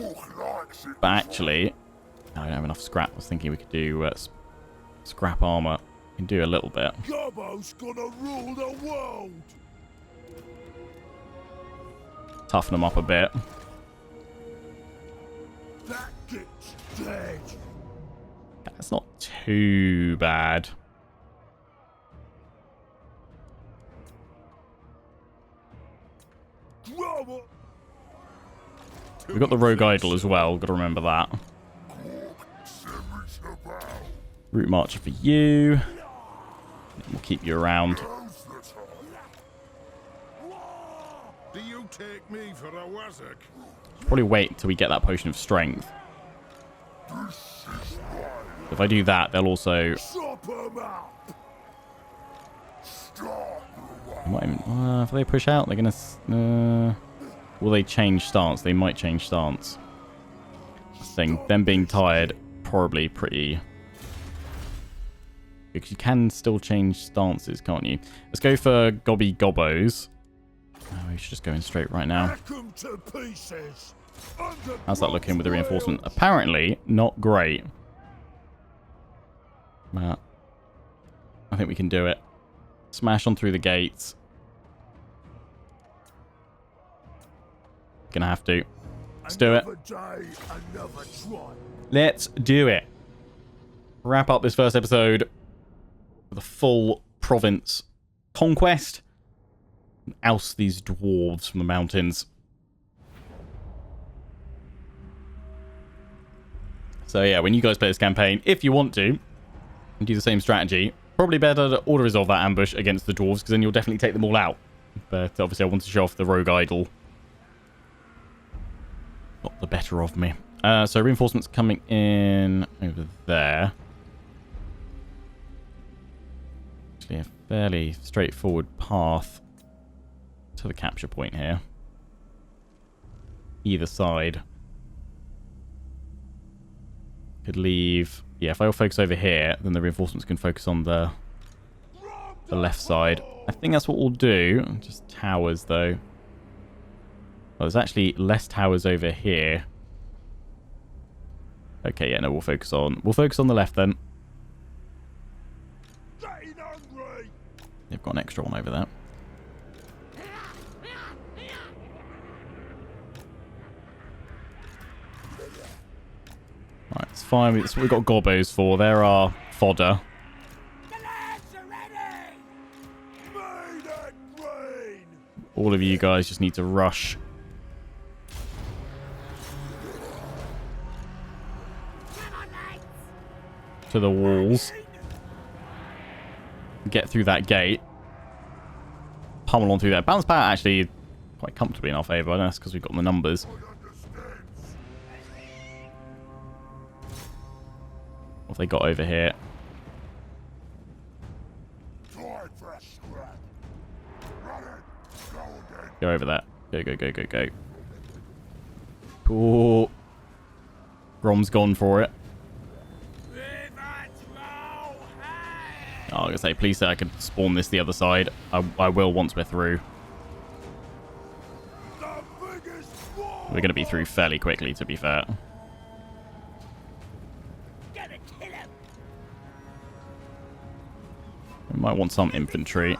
S1: But actually, I don't have enough scrap. I was thinking we could do scrap armor. We can do a little bit.
S3: Gobbo's gonna rule the world.
S1: Toughen them up a bit.
S3: That gets dead.
S1: That's not too bad.
S3: Grom.
S1: We've got the Rogue Idol as well. Got to remember that. Route Marcher for you. We'll keep you around.
S3: Do you take me for a wazzock?
S1: Probably wait until we get that potion of strength. If I do that, they'll also...
S3: Chop 'em up.
S1: Might even, if they push out, they're gonna... will they change stance? They might change stance. I think them being tired, probably pretty... Because you can still change stances, can't you? Let's go for Gobby Gobbos. Oh, we should just go in straight right now.
S3: Hack 'em to pieces.
S1: How's that looking with the reinforcement? Apparently, not great. But I think we can do it. Smash on through the gates. Gonna have to. Let's do it.
S3: Another day, another try.
S1: Let's do it. Wrap up this first episode with a full province conquest. And oust these dwarves from the mountains. So yeah, when you guys play this campaign, if you want to, and do the same strategy, probably better to auto-resolve that ambush against the dwarves, because then you'll definitely take them all out. But obviously I want to show off the Rogue Idol. Got the better of me. So reinforcements coming in over there. Actually a fairly straightforward path to the capture point here. Either side. Could leave... Yeah, if I all focus over here, then the reinforcements can focus on the left side. I think that's what we'll do. Just towers, though. Well, there's actually less towers over here. Okay, yeah, no, we'll focus on the left then.
S3: Getting hungry.
S1: They've got an extra one over there. Right, it's fine. That's what we've got Gobbos for. They're our fodder.
S3: The lads are ready. Made it green.
S1: All of you guys just need to rush to the walls. Get through that gate. Pummel on through there. Bounce power actually quite comfortably in our favour. I don't know if that's because we've got the numbers. What have they got over here? Go over that. Go, go, go, go, go. Cool. Grom's gone for it. Oh, I was going to say, please say I could spawn this the other side. I will once we're through. We're going to be through fairly quickly, to be fair. We might want some infantry.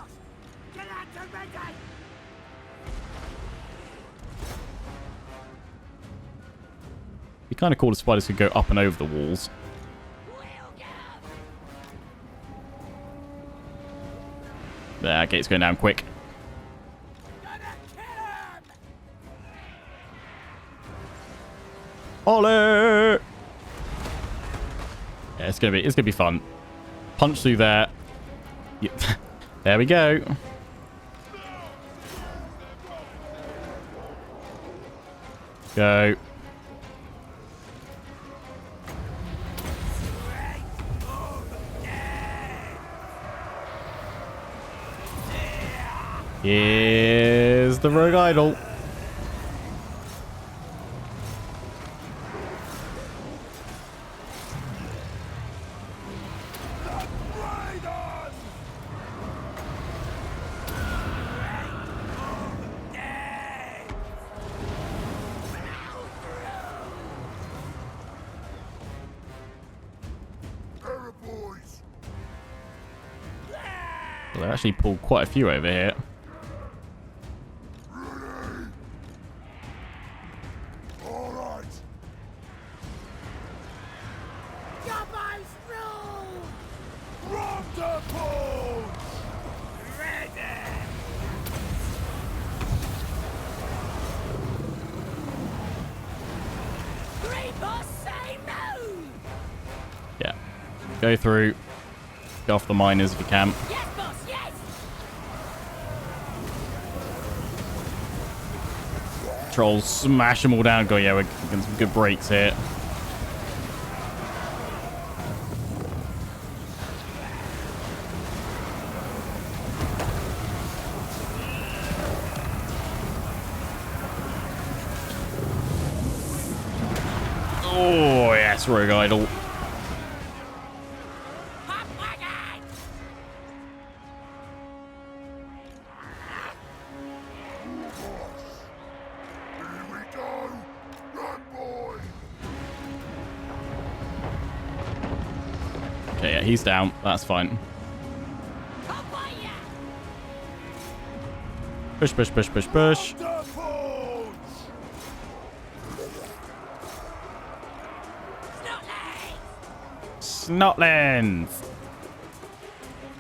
S1: Be kind of cool if spiders could go up and over the walls. There, gate's going down quick. Olé! Yeah, it's gonna be fun. Punch through there. Yep. There we go. Go. Here's the rogue idol. Well, they actually pulled quite a few over here.
S3: Grom the Paunch!
S1: Yeah. Go through. Get off the miners if you can.
S4: Yes, boss, yes!
S1: Trolls smash them all down. Go, yeah, we're getting some good breaks here. Oh, yes, rogue idol. Okay, yeah, he's down. That's fine. Push, push, push, push, push. Snotlings!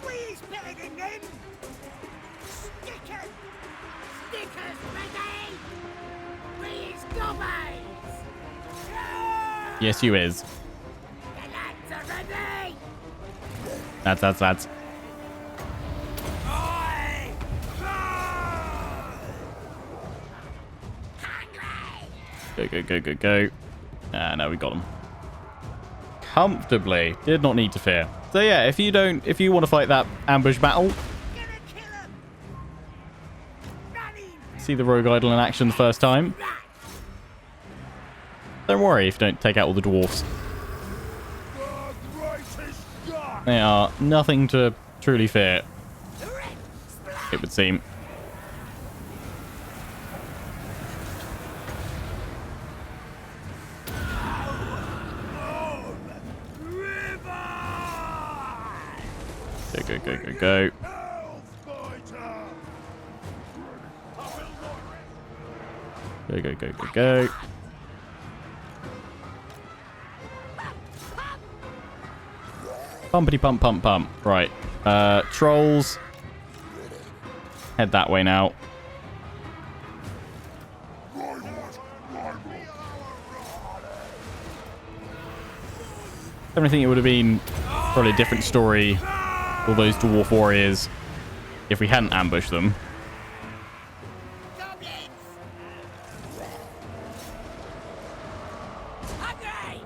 S4: Please, Pilgrim, then! Stickers! Stickers ready! Please, goblins!
S1: Yes, you is.
S4: The lads are ready!
S1: Lads.
S4: Hungry!
S1: Go. Ah, no, we got him. Comfortably. Did not need to fear. So yeah, if you want to fight that ambush battle,
S4: Gonna kill him! Running!
S1: see the rogue idol in action the first time,
S4: Right!
S1: don't worry if you don't take out all the dwarfs. They are nothing to truly fear, it would seem. Go. Go. Pumpity pump. Right. Trolls. Head that way now. I think it would have been probably a different story, all those dwarf warriors, if we hadn't ambushed them.
S4: Goblins! Hungry!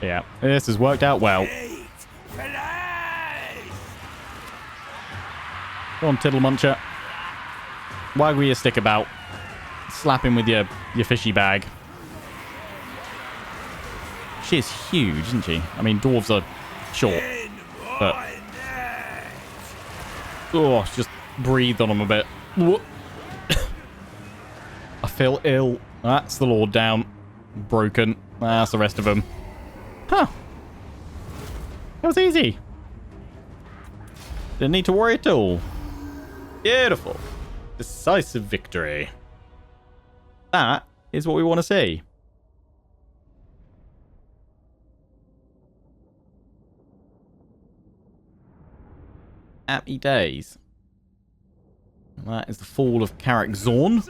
S1: Yeah, this has worked out well. Go on, Tiddle Muncher. Waggle your stick about. Slap him with your fishy bag. She is huge, isn't she? I mean, dwarves are short. But... oh, just breathed on him a bit. I feel ill. That's the Lord down. Broken. That's the rest of them. Huh. That was easy. Didn't need to worry at all. Beautiful. Decisive victory. That is what we want to see. Happy days. That is the fall of Carrick Zorn.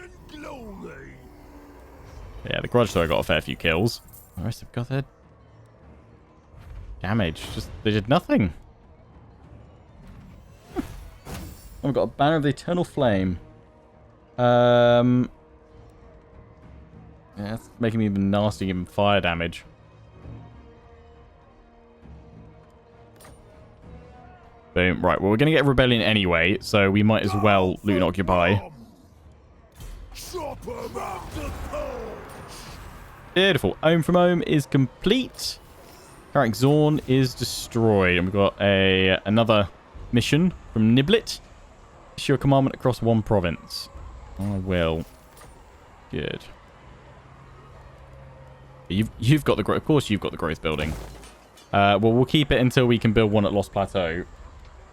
S1: Yeah, the Grudge Thrower got a fair few kills. The rest have got their damage. Just, they did nothing. We've got a Banner of the Eternal Flame. Yeah, it's making me even nasty, giving fire damage. Boom. Right, well, we're going to get Rebellion anyway, so we might as well loot and occupy. Beautiful. Ohm from Ohm is complete. Carrick Zorn is destroyed. And we've got another mission from Niblet. Issue a commandment across one province. I will. Good. You've got the growth. Of course you've got the growth building. Well, we'll keep it until we can build one at Lost Plateau.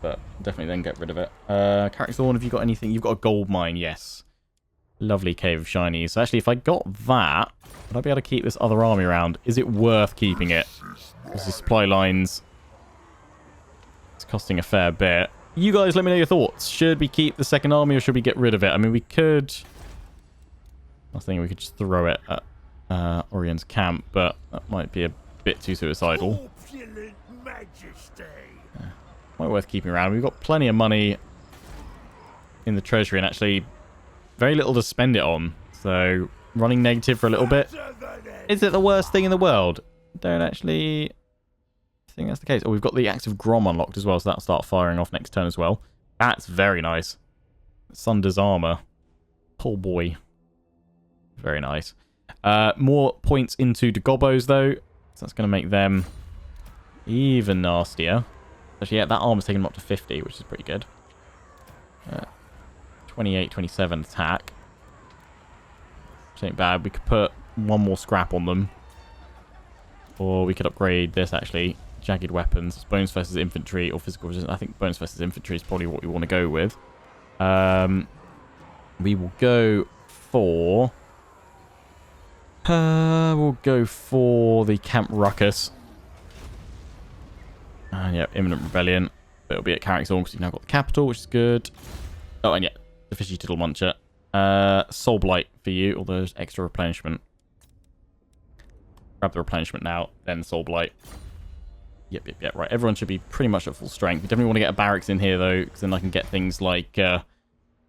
S1: But definitely then get rid of it. Carrick Zorn, have you got anything? You've got a gold mine, yes. Lovely Cave of Shinies. So actually, if I got that, would I be able to keep this other army around? Is it worth keeping it? Because the supply lines... it's costing a fair bit. You guys let me know your thoughts. Should we keep the second army or should we get rid of it? I mean, we could... I was thinking we could just throw it at Orion's camp, but that might be a bit too suicidal. Might worth keeping around. We've got plenty of money in the treasury and actually very little to spend it on. So running negative for a little bit. Is it the worst thing in the world? Don't actually think that's the case. Oh, we've got the Axe of Grom unlocked as well, so that'll start firing off next turn as well. That's very nice. Sunder's armor. Oh boy. Very nice. More points into the Gobos though. So that's going to make them even nastier. Actually, yeah, that armor's taking them up to 50, which is pretty good. 28, 27 attack. Which ain't bad. We could put one more scrap on them. Or we could upgrade this, actually. Jagged weapons. Bones versus infantry or physical resistance. I think bones versus infantry is probably what we want to go with. We will go for... we'll go for the Camp Ruckus. And yeah, Imminent Rebellion. But it'll be at Carrick Zorn because you've now got the capital, which is good. Oh, and yeah, the Fishy Tiddle Muncher. Soul Blight for you, although there's extra replenishment. Grab the replenishment now, then Soul Blight. Yep. Right, everyone should be pretty much at full strength. We definitely want to get a barracks in here, though, because then I can get things like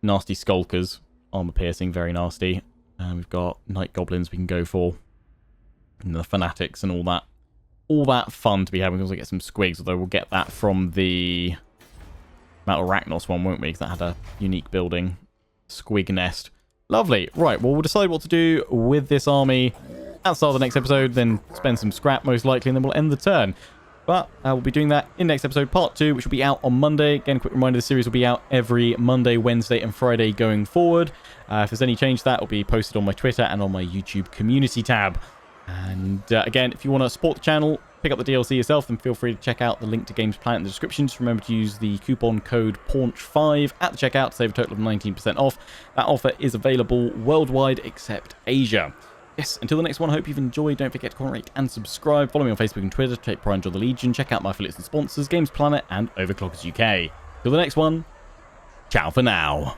S1: nasty Skulkers. Armor piercing, very nasty. And we've got Night Goblins we can go for. And the Fanatics and all that. All that fun to be having. We'll also get some Squigs, although we'll get that from the Mount Arachnos one, won't we? Because that had a unique building. Squig Nest. Lovely. Right, well, we'll decide what to do with this army at the start of the next episode, then spend some scrap, most likely, and then we'll end the turn. But we'll be doing that in next episode, part 2, which will be out on Monday. Again, quick reminder, the series will be out every Monday, Wednesday, and Friday going forward. If there's any change to that, it'll be posted on my Twitter and on my YouTube community tab. And again, if you want to support the channel, pick up the DLC yourself, then feel free to check out the link to Games Planet in the description. Just remember to use the coupon code PAUNCH5 at the checkout to save a total of 19% off. That offer is available worldwide except Asia. Yes, until the next one, I hope you've enjoyed. Don't forget to comment, rate, and subscribe. Follow me on Facebook and Twitter to take pride and join the Legion. Check out my affiliates and sponsors, Games Planet and Overclockers UK. Till the next one, ciao for now.